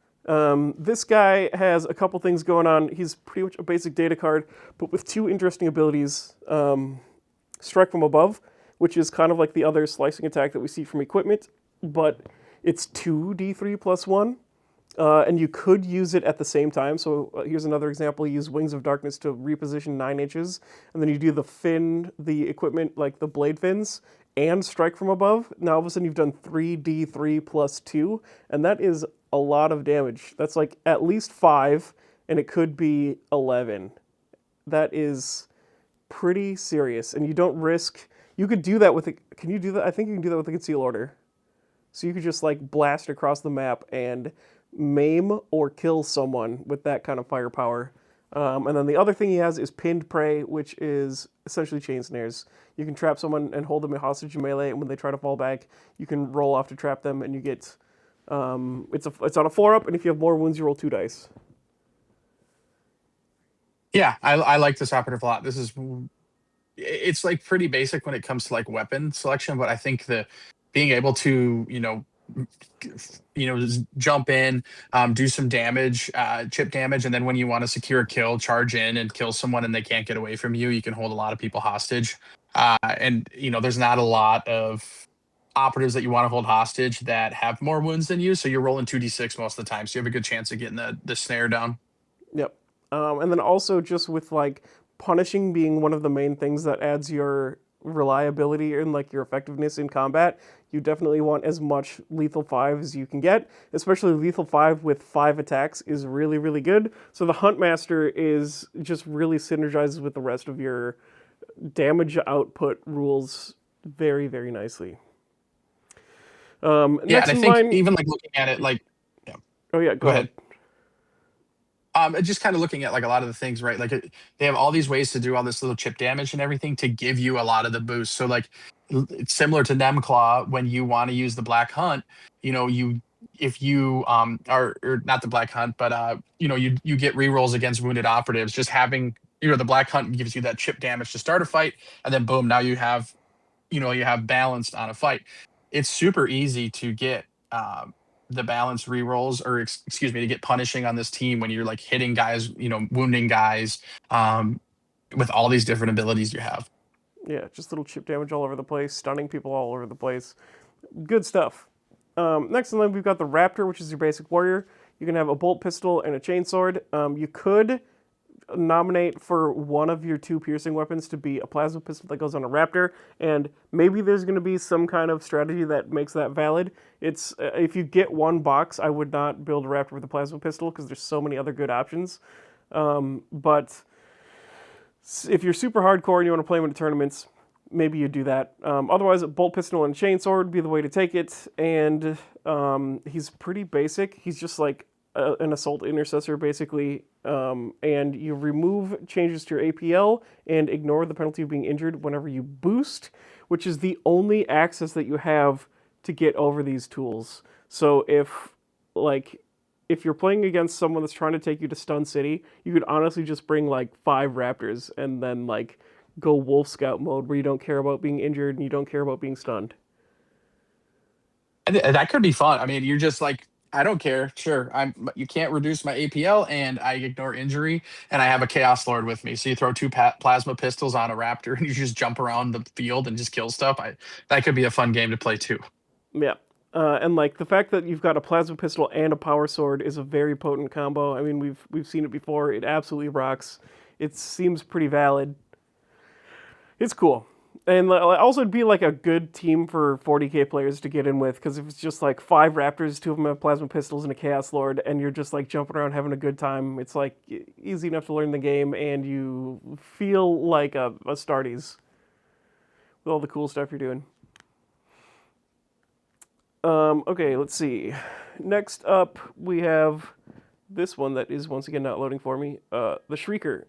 This guy has a couple things going on. He's pretty much a basic data card, but with two interesting abilities. Strike from above, which is kind of like the other slicing attack that we see from equipment, but it's 2d3 plus 1. And you could use it at the same time. So here's another example. You use Wings of Darkness to reposition 9 inches, and then you do the equipment, like the blade fins, and strike from above. Now all of a sudden you've done 3d3 plus 2, and that is a lot of damage. That's like at least 5, and it could be 11. That is pretty serious, and you don't risk. You could do that with a. Can you do that? I think you can do that with a conceal order. So you could just like blast across the map and maim or kill someone with that kind of firepower. And then the other thing he has is pinned prey, which is essentially chain snares. You can trap someone and hold them in hostage in melee, and when they try to fall back, you can roll off to trap them, and you get it's on a 4-up, and if you have more wounds, you roll 2 dice. yeah, I like this operative a lot. It's like pretty basic when it comes to like weapon selection, but I think the being able to just jump in, do some damage, chip damage, and then when you want to secure a kill, charge in and kill someone and they can't get away from you, you can hold a lot of people hostage. And there's not a lot of operatives that you want to hold hostage that have more wounds than you, so you're rolling 2d6 most of the time, so you have a good chance of getting the snare down. Yep. And then also just with like punishing being one of the main things that adds your reliability and like your effectiveness in combat, you definitely want as much lethal 5 as you can get. Especially lethal 5 with 5 attacks is really, really good. So the Huntmaster is just really synergizes with the rest of your damage output rules very, very nicely. Yeah, and Next I in think line. even like looking at it like, yeah, Oh yeah, go go ahead. ahead. Just kind of looking at like a lot of the things, right? Like they have all these ways to do all this little chip damage and everything to give you a lot of the boost. So like it's similar to Nemclaw when you want to use the Black Hunt, you if you are or not the Black Hunt, but you get rerolls against wounded operatives. Just having the Black Hunt gives you that chip damage to start a fight, and then boom, now you have balanced on a fight. It's super easy to get the balance rerolls, or excuse me, to get punishing on this team when you're like hitting guys, wounding guys, um, with all these different abilities you have. Yeah, just little chip damage all over the place, stunning people all over the place. Good stuff. Next in line, we've got the Raptor, which is your basic warrior. You can have a bolt pistol and a chainsword. You could nominate for one of your 2 piercing weapons to be a plasma pistol that goes on a Raptor, and maybe there's going to be some kind of strategy that makes that valid. It's if you get one box, I would not build a Raptor with a plasma pistol because there's so many other good options. But if you're super hardcore and you want to play him in tournaments, maybe you do that. Otherwise, a bolt pistol and chainsword would be the way to take it. And he's pretty basic. He's just like an assault intercessor basically, and you remove changes to your APL and ignore the penalty of being injured whenever you boost, which is the only access that you have to get over these tools. So like if you're playing against someone that's trying to take you to Stun City, you could honestly just bring like 5 Raptors and then like go Wolf Scout mode where you don't care about being injured and you don't care about being stunned. That could be fun. I mean, you're just like, I don't care. Sure, You can't reduce my APL, and I ignore injury, and I have a Chaos Lord with me. So you throw two plasma pistols on a Raptor, and you just jump around the field and just kill stuff. That could be a fun game to play too. Yeah. And like the fact that you've got a plasma pistol and a power sword is a very potent combo. I mean, we've seen it before. It absolutely rocks. It seems pretty valid. It's cool. And also, it'd be like a good team for 40k players to get in with, because if it's just like 5 Raptors, 2 of them have plasma pistols and a Chaos Lord, and you're just like jumping around having a good time, it's like easy enough to learn the game, and you feel like a Starties with all the cool stuff you're doing. Okay, let's see. Next up, we have this one that is once again not loading for me. The Shrieker.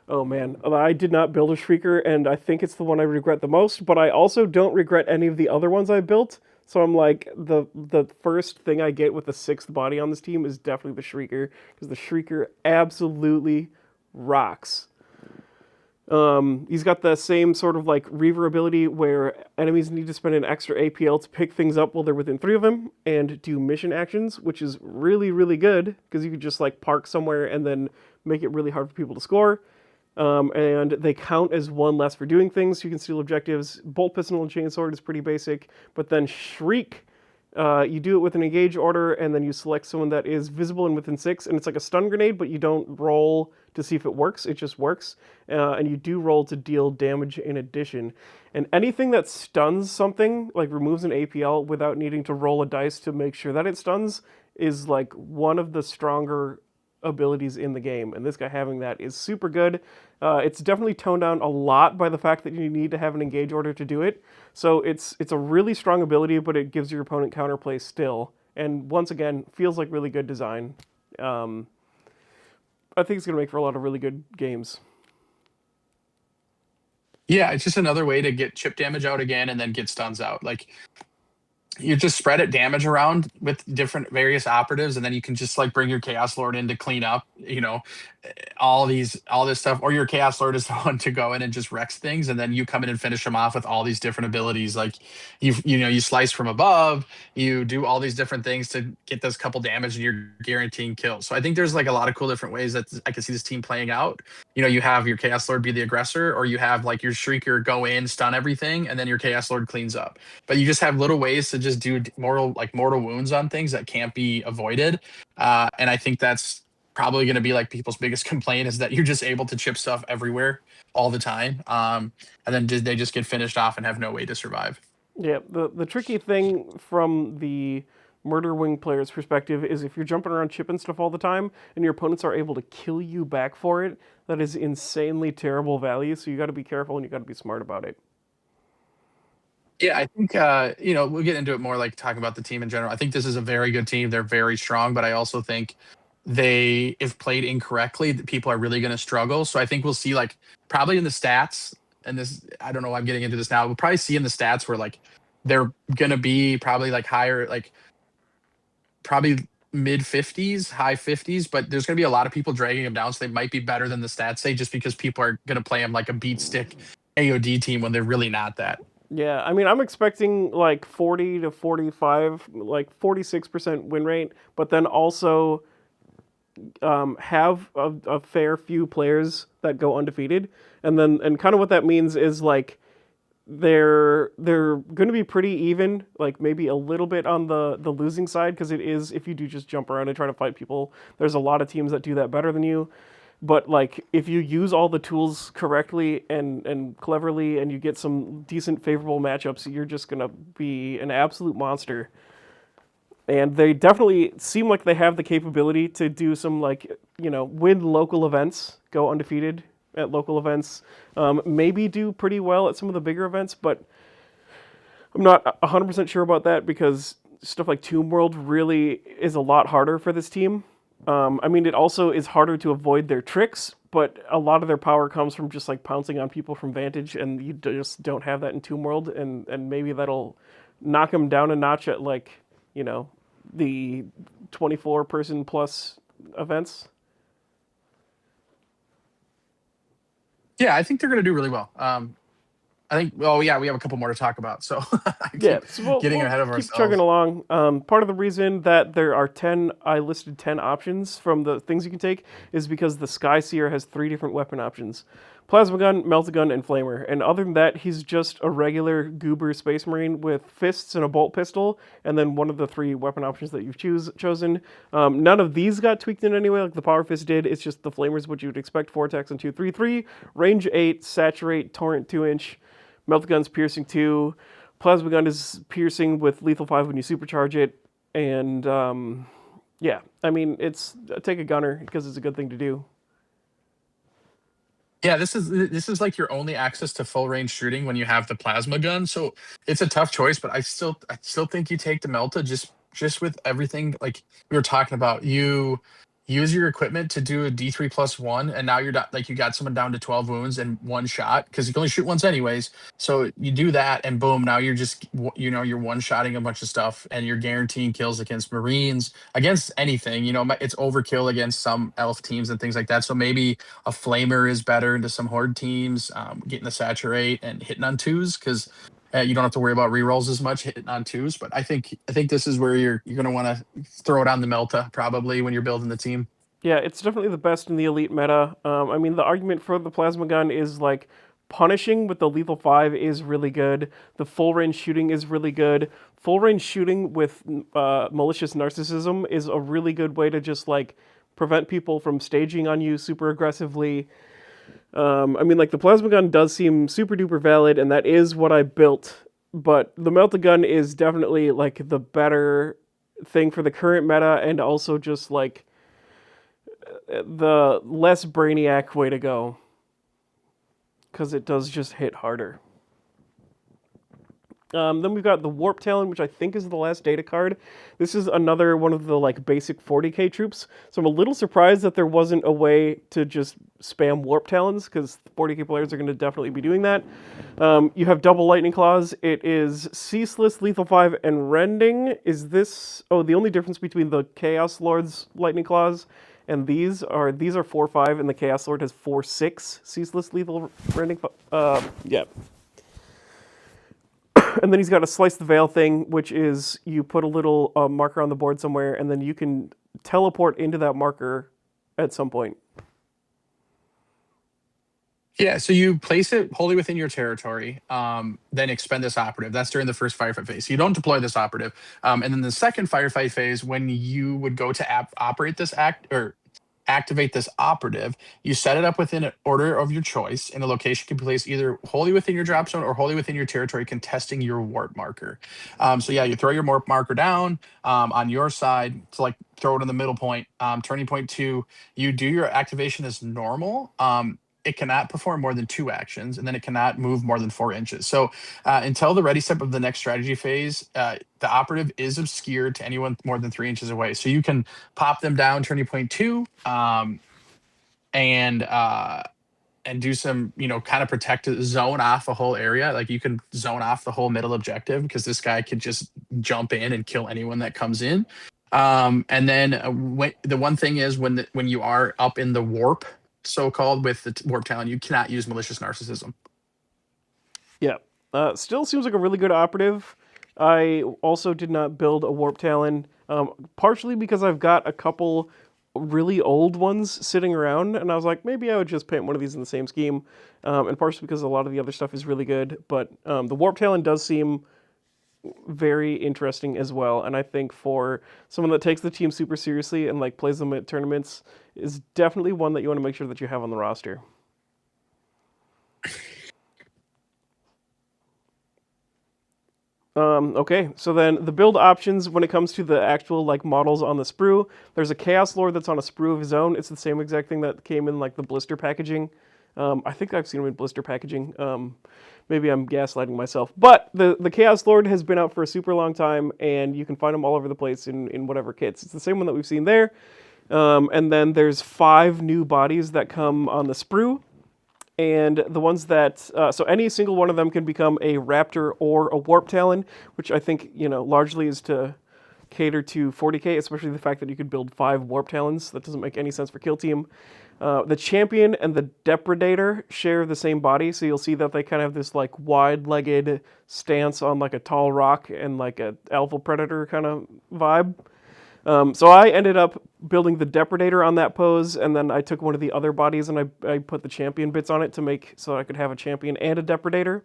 Oh man, I did not build a Shrieker, and I think it's the one I regret the most, but I also don't regret any of the other ones I built. So I'm like, the first thing I get with the 6th body on this team is definitely the Shrieker, because the Shrieker absolutely rocks. He's got the same sort of like Reaver ability where enemies need to spend an extra APL to pick things up while they're within 3 of him and do mission actions, which is really, really good because you could just like park somewhere and then make it really hard for people to score. And they count as 1 less for doing things. So you can steal objectives. Bolt Pistol and Chainsword is pretty basic, but then Shriek. You do it with an engage order, and then you select someone that is visible and within 6, and it's like a stun grenade, but you don't roll to see if it works, it just works. And you do roll to deal damage in addition. And anything that stuns something, like removes an APL without needing to roll a dice to make sure that it stuns, is like one of the stronger abilities in the game, and this guy having that is super good. It's definitely toned down a lot by the fact that you need to have an engage order to do it. So it's a really strong ability, but it gives your opponent counterplay still. And once again, feels like really good design. I think it's going to make for a lot of really good games. Yeah, it's just another way to get chip damage out again and then get stuns out. Like, you just spread it damage around with different various operatives, and then you can just like bring your Chaos Lord in to clean up, all this stuff. Or your Chaos Lord is the one to go in and just wrecks things, and then you come in and finish them off with all these different abilities. Like you slice from above, you do all these different things to get this couple damage, and you're guaranteeing kills. So I think there's like a lot of cool different ways that I can see this team playing out. You have your Chaos Lord be the aggressor, or you have like your Shrieker go in, stun everything, and then your Chaos Lord cleans up. But you just have little ways to just do mortal wounds on things that can't be avoided. And I think that's probably going to be like people's biggest complaint, is that you're just able to chip stuff everywhere all the time. And then they just get finished off and have no way to survive. Yeah, the tricky thing from the Murderwing player's perspective is if you're jumping around chipping stuff all the time and your opponents are able to kill you back for it, that is insanely terrible value. So you got to be careful and you got to be smart about it. Yeah, I think we'll get into it more, like talking about the team in general. I think this is a very good team. They're very strong, but I also think if played incorrectly, people are really going to struggle. So I think we'll see, like, probably in the stats, and this, I don't know why I'm getting into this now. We'll probably see in the stats where like they're going to be probably like higher, like probably mid 50s, high 50s, but there's going to be a lot of people dragging them down. So they might be better than the stats say, just because people are going to play them like a beat stick AOD team when they're really not that. Yeah, I mean, I'm expecting like 40 to 45, like 46% win rate, but then also have a fair few players that go undefeated. And kind of what that means is like they're going to be pretty even, like maybe a little bit on the losing side, because it is, if you do just jump around and try to fight people, there's a lot of teams that do that better than you. But like if you use all the tools correctly and cleverly, and you get some decent favorable matchups, you're just gonna be an absolute monster. And they definitely seem like they have the capability to do some like win local events, go undefeated at local events, maybe do pretty well at some of the bigger events. But I'm not 100% sure about that, because stuff like Tomb World really is a lot harder for this team. I mean, it also is harder to avoid their tricks, but a lot of their power comes from just like pouncing on people from vantage, and you just don't have that in Tomb World, and maybe that'll knock them down a notch at like, you know, the 24 person plus events. Yeah, I think they're going to do really well. I think. Oh yeah, we have a couple more to talk about, so I Yeah, keep so we'll, getting we'll ahead of keep chugging ourselves. along. Part of the reason that there are 10, I listed 10 options from the things you can take, is because the Sky Seer has 3 different weapon options: Plasma Gun, Melta Gun, and Flamer. And other than that, he's just a regular goober Space Marine with fists and a bolt pistol, and then one of the 3 weapon options that you've chosen. None of these got tweaked in any way like the Power Fist did. It's just the Flamer's what you would expect: 4 attacks and 2-3-3, range 8, saturate, torrent 2-inch. Melt Gun's piercing 2. Plasma Gun is piercing with lethal 5 when you supercharge it. And yeah, I mean, it's take a gunner because it's a good thing to do. Yeah, this is like your only access to full range shooting when you have the plasma gun. So it's a tough choice, but I still think you take the Melta just with everything like we were talking about. You use your equipment to do a D3+1, and now like you got someone down to 12 wounds in one shot because you can only shoot once anyways. So you do that, and boom, now you're just you're one shotting a bunch of stuff, and you're guaranteeing kills against Marines, against anything. It's overkill against some elf teams and things like that. So maybe a flamer is better into some horde teams, getting the saturate and hitting on twos because you don't have to worry about rerolls as much hitting on twos. But I think this is where you're going to want to throw it on the Melta probably when you're building the team. Yeah, it's definitely the best in the elite meta. I mean, the argument for the Plasma Gun is like punishing with the lethal 5 is really good. The full range shooting is really good. Full range shooting with malicious narcissism is a really good way to just like prevent people from staging on you super aggressively. I mean, like the Plasma Gun does seem super duper valid, and that is what I built. But the Melta Gun is definitely like the better thing for the current meta, and also just like the less brainiac way to go because it does just hit harder. Then we've got the Warp Talon, which I think is the last data card. This is another one of the like basic 40k troops. So I'm a little surprised that there wasn't a way to just spam Warp Talons because 40k players are going to definitely be doing that. You have double Lightning Claws. It is Ceaseless, Lethal 5, and Rending. Is this... Oh, the only difference between the Chaos Lord's Lightning Claws and these are 4/5, and the Chaos Lord has 4/6 Ceaseless, Lethal, Rending. Yeah. And then he's got a Slice the Veil thing, which is you put a little marker on the board somewhere, and then you can teleport into that marker at some point. Yeah, so you place it wholly within your territory, then expend this operative. That's during the first firefight phase. So you don't deploy this operative. And then the second firefight phase, when you would go to operate this act or activate this operative, you set it up within an order of your choice, and the location can be placed either wholly within your drop zone or wholly within your territory, contesting your warp marker. So yeah, you throw your warp marker down on your side to like throw it in the middle point. Turning point 2, you do your activation as normal. It cannot perform more than 2 actions, and then it cannot move more than 4 inches. So until the ready step of the next strategy phase, the operative is obscured to anyone more than 3 inches away. So you can pop them down turning point 2, and do some, kind of protect zone off a whole area. Like you can zone off the whole middle objective because this guy could just jump in and kill anyone that comes in. And then the one thing is when you are up in the warp, so called, with the warp talent, you cannot use malicious narcissism. Yeah. Still seems like a really good operative. I also did not build a Warp Talon, partially because I've got a couple really old ones sitting around, and I was like, maybe I would just paint one of these in the same scheme, and partially because a lot of the other stuff is really good. But the Warp Talon does seem very interesting as well, and I think for someone that takes the team super seriously and like plays them at tournaments, is definitely one that you want to make sure that you have on the roster. Okay, so then the build options when it comes to the actual like models on the sprue, there's a Chaos Lord that's on a sprue of his own. It's the same exact thing that came in like the blister packaging. I think I've seen him in blister packaging. Maybe I'm gaslighting myself, but the Chaos Lord has been out for a super long time, and you can find him all over the place in whatever kits. It's the same one that we've seen there. And then there's 5 new bodies that come on the sprue. And the ones that so any single one of them can become a raptor or a warp talon, which I think largely is to cater to 40k, especially the fact that you could build 5 warp talons. That doesn't make any sense for Killteam. The champion and the depredator share the same body, so you'll see that they kind of have this like wide-legged stance on like a tall rock and like a alpha predator kind of vibe. So I ended up building the depredator on that pose, and then I took one of the other bodies and I put the champion bits on it to make so I could have a champion and a depredator.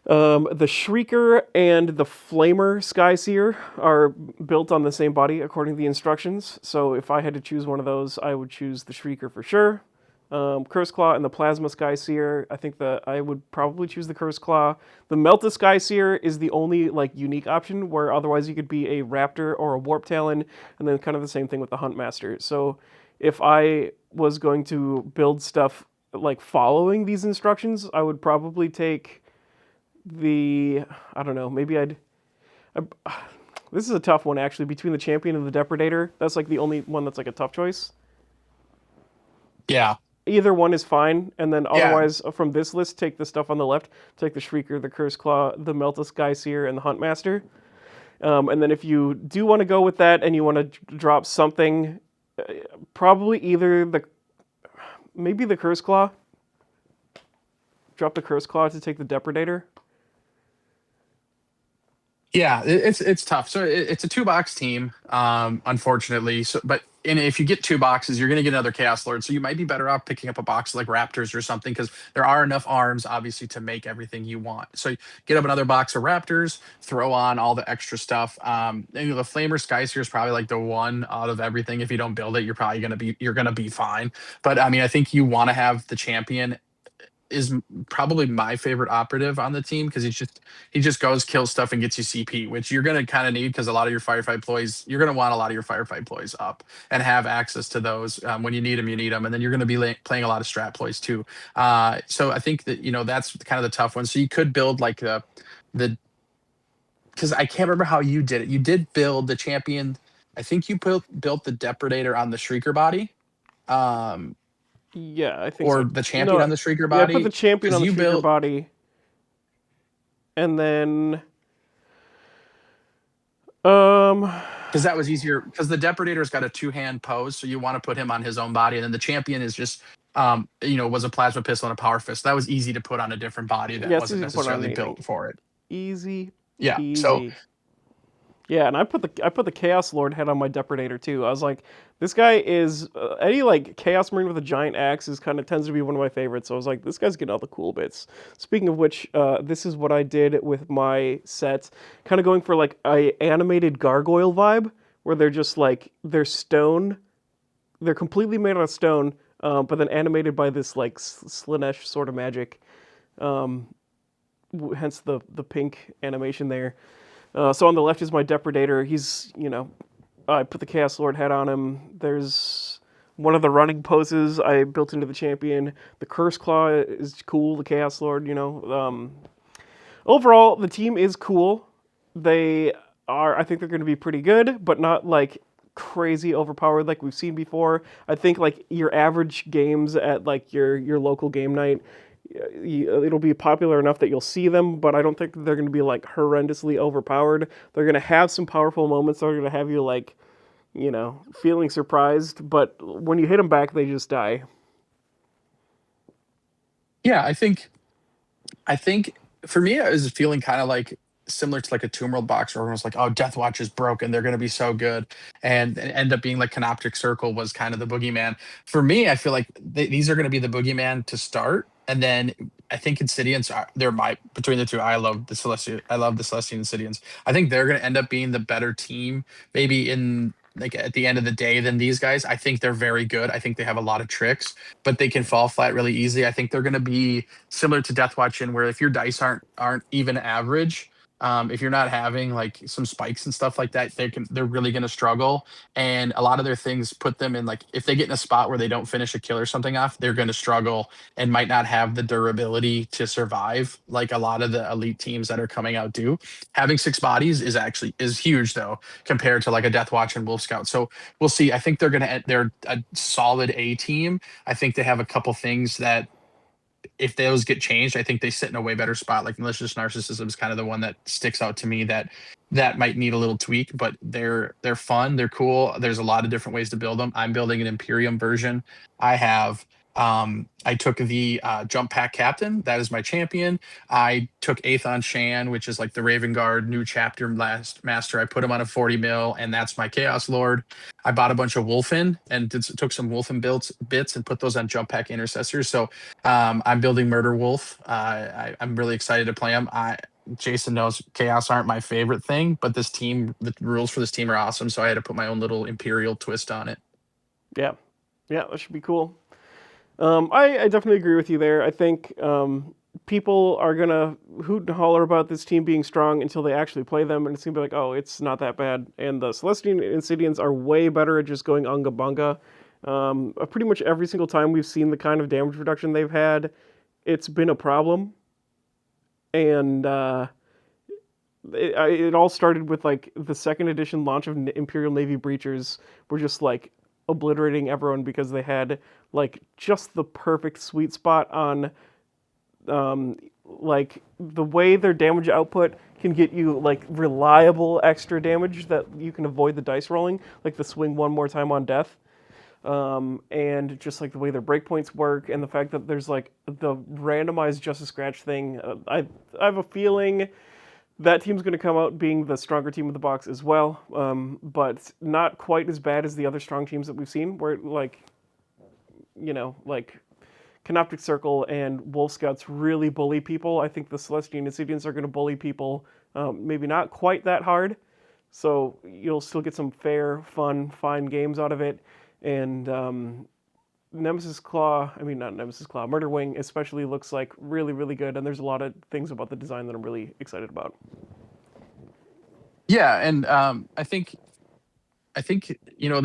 The Shrieker and the Flamer Skyseer are built on the same body according to the instructions. So if I had to choose one of those, I would choose the Shrieker for sure. Curse Claw and the Plasma Skyseer. I think that I would probably choose the Curse Claw. The Melta Skyseer is the only like unique option, where otherwise you could be a Raptor or a Warp Talon, and then kind of the same thing with the Huntmaster. So if I was going to build stuff like following these instructions, I would probably take I don't know, maybe I, this is a tough one actually, between the champion and the depredator. That's like the only one that's like a tough choice. Yeah. Either one is fine, and then Yeah. otherwise from this list, take the stuff on the left. Take the Shrieker, the Curse Claw, the Melta Skyseer, and the Huntmaster. And then if you do want to go with that and you want to drop something, probably either maybe the Curse Claw. Drop the Curse Claw to take the depredator. Yeah, it's tough. So it's a 2-box team, unfortunately. So, but if you get 2 boxes, you're going to get another Chaos Lord. So you might be better off picking up a box like Raptors or something, because there are enough arms, obviously, to make everything you want. So get up another box of Raptors, throw on all the extra stuff. The Flamer Skyseer is probably like the one out of everything. If you don't build it, you're gonna be fine. But I mean, I think you want to have the champion is probably my favorite operative on the team, because he just goes, kills stuff, and gets you CP, which you're going to kind of need, because a lot of your firefight ploys, you're going to want a lot of your firefight ploys up and have access to those. When you need them, and then you're going to be playing a lot of strat ploys too. So I think that that's kind of the tough one. So you could build like the because I can't remember how you did it. You did build the champion. I think you built the depredator on the Shrieker body. Yeah, I think Or so. the champion on the Shrieker Yeah, I put body. the champion on the you Shrieker built body. And then because that was easier, because the depredator's got a 2-hand pose, so you want to put him on his own body, and then the champion is just was a plasma pistol and a power fist. That was easy to put on a different body that yeah, it's wasn't easy to put on necessarily anything. built for it. Easy Yeah. peasy. So yeah, and I put the Chaos Lord head on my Depredator too. I was like, this guy is any like Chaos Marine with a giant axe is kind of tends to be one of my favorites. So I was like, this guy's getting all the cool bits. Speaking of which, this is what I did with my set, kind of going for like a animated gargoyle vibe, where they're just like they're stone, they're completely made out of stone, but then animated by this like Slanesh sort of magic. Hence the pink animation there. So on the left is my Depredator. He's, I put the Chaos Lord head on him. There's one of the running poses I built into the champion. The Curse Claw is cool. The Chaos Lord, Overall, the team is cool. I think they're going to be pretty good, but not like crazy overpowered like we've seen before. I think like your average games at like your local game night, it'll be popular enough that you'll see them, but I don't think they're going to be like horrendously overpowered. They're going to have some powerful moments that are going to have you like, feeling surprised, but when you hit them back, they just die. yeah, I think for me, I was feeling kind of like similar to like a Tomb World box, where everyone's like, "Oh, Death Watch is broken; they're going to be so good," and it ended up being like Canoptic Circle was kind of the boogeyman. For me, I feel like these are going to be the boogeyman to start, and then I think Insidians they're between the two. I love the Celestian. I love the Celestian Insidians. I think they're going to end up being the better team, maybe in like at the end of the day, than these guys. I think they're very good. I think they have a lot of tricks, but they can fall flat really easy. I think they're going to be similar to Death Watch, in where if your dice aren't even average, If you're not having like some spikes and stuff like that, they're really going to struggle. And a lot of their things put them in like if they get in a spot where they don't finish a kill or something off, they're going to struggle and might not have the durability to survive like a lot of the elite teams that are coming out do. Having six bodies is huge though compared to like a Death Watch and Wolf Scout. So we'll see. I think they're a solid A team. I think they have a couple things that if those get changed, I think they sit in a way better spot. Like malicious narcissism is kind of the one that sticks out to me that might need a little tweak, but they're fun, they're cool. There's a lot of different ways to build them. I'm building an Imperium version. I have I took the jump pack captain. That is my champion. I took Aethon Shan, which is like the Raven Guard new chapter last master. I put him on a 40 mil, and that's my Chaos Lord. I bought a bunch of Wolfen and took some Wolfen bits and put those on jump pack intercessors. So I'm building Murder Wolf. I'm really excited to play him. Jason knows chaos aren't my favorite thing, but this team, the rules for this team are awesome. So I had to put my own little Imperial twist on it. Yeah, yeah, that should be cool. I definitely agree with you there. I think people are gonna hoot and holler about this team being strong until they actually play them, and it's gonna be like, oh, it's not that bad. And the Celestian Insidians are way better at just going unga bunga. Pretty much every single time we've seen the kind of damage reduction they've had, it's been a problem. And it all started with like the second edition launch of Imperial Navy Breachers were just like obliterating everyone because they had like just the perfect sweet spot on like the way their damage output can get you like reliable extra damage that you can avoid the dice rolling, like the swing one more time on death. And just like the way their breakpoints work, and the fact that there's like the randomized Justice Scratch thing, I have a feeling that team's going to come out being the stronger team of the box as well, but not quite as bad as the other strong teams that we've seen, where like, you know, like Canoptic Circle and Wolf Scouts really bully people. I think the Celestian Insidians are going to bully people, maybe not quite that hard, so you'll still get some fair, fun, fine games out of it. And Nemesis Claw, I mean, not Nemesis Claw, Murderwing especially looks like really, really good. And there's a lot of things about the design that I'm really excited about. Yeah, and I think you know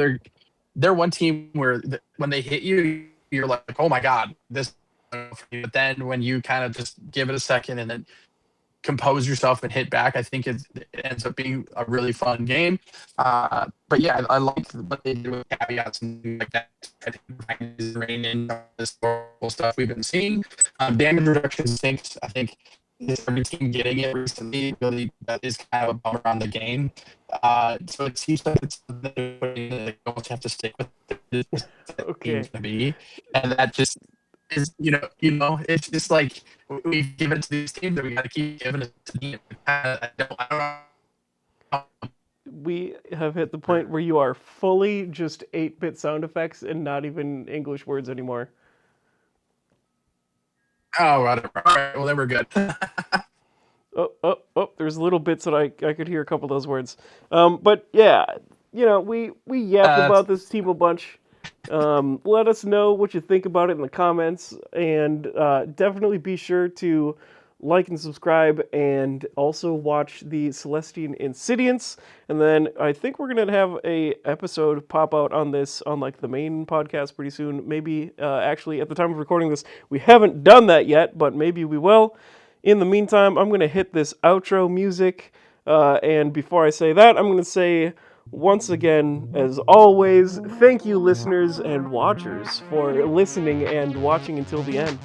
they're one team where when they hit you, you're like, oh my god, this. But then when you kind of just give it a second and then compose yourself and hit back, I think it ends up being a really fun game. But yeah, I like what they do with caveats and things like that. I think rein in this horrible stuff we've been seeing. Damage reduction stinks. I think every team getting it recently really that is kind of a bummer on the game. So it seems like it's something that you almost have to stick with it. Okay. To be, and that just is it's just like we give it to these teams that we got to keep giving it to them. I don't know. We have hit the point where you are fully just 8-bit sound effects and not even English words anymore. Oh, whatever. All right, well then we're good. Oh, there's little bits that I could hear a couple of those words. But yeah, you know, we yapped about this team a bunch. Let us know what you think about it in the comments, and definitely be sure to like and subscribe, and also watch the Celestian Insidiants. And then I think we're gonna have a episode pop out on this on like the main podcast pretty soon. Maybe actually at the time of recording this, we haven't done that yet, but maybe we will. In the meantime, I'm gonna hit this outro music, and before I say that, I'm gonna say once again, as always, thank you, listeners and watchers, for listening and watching until the end.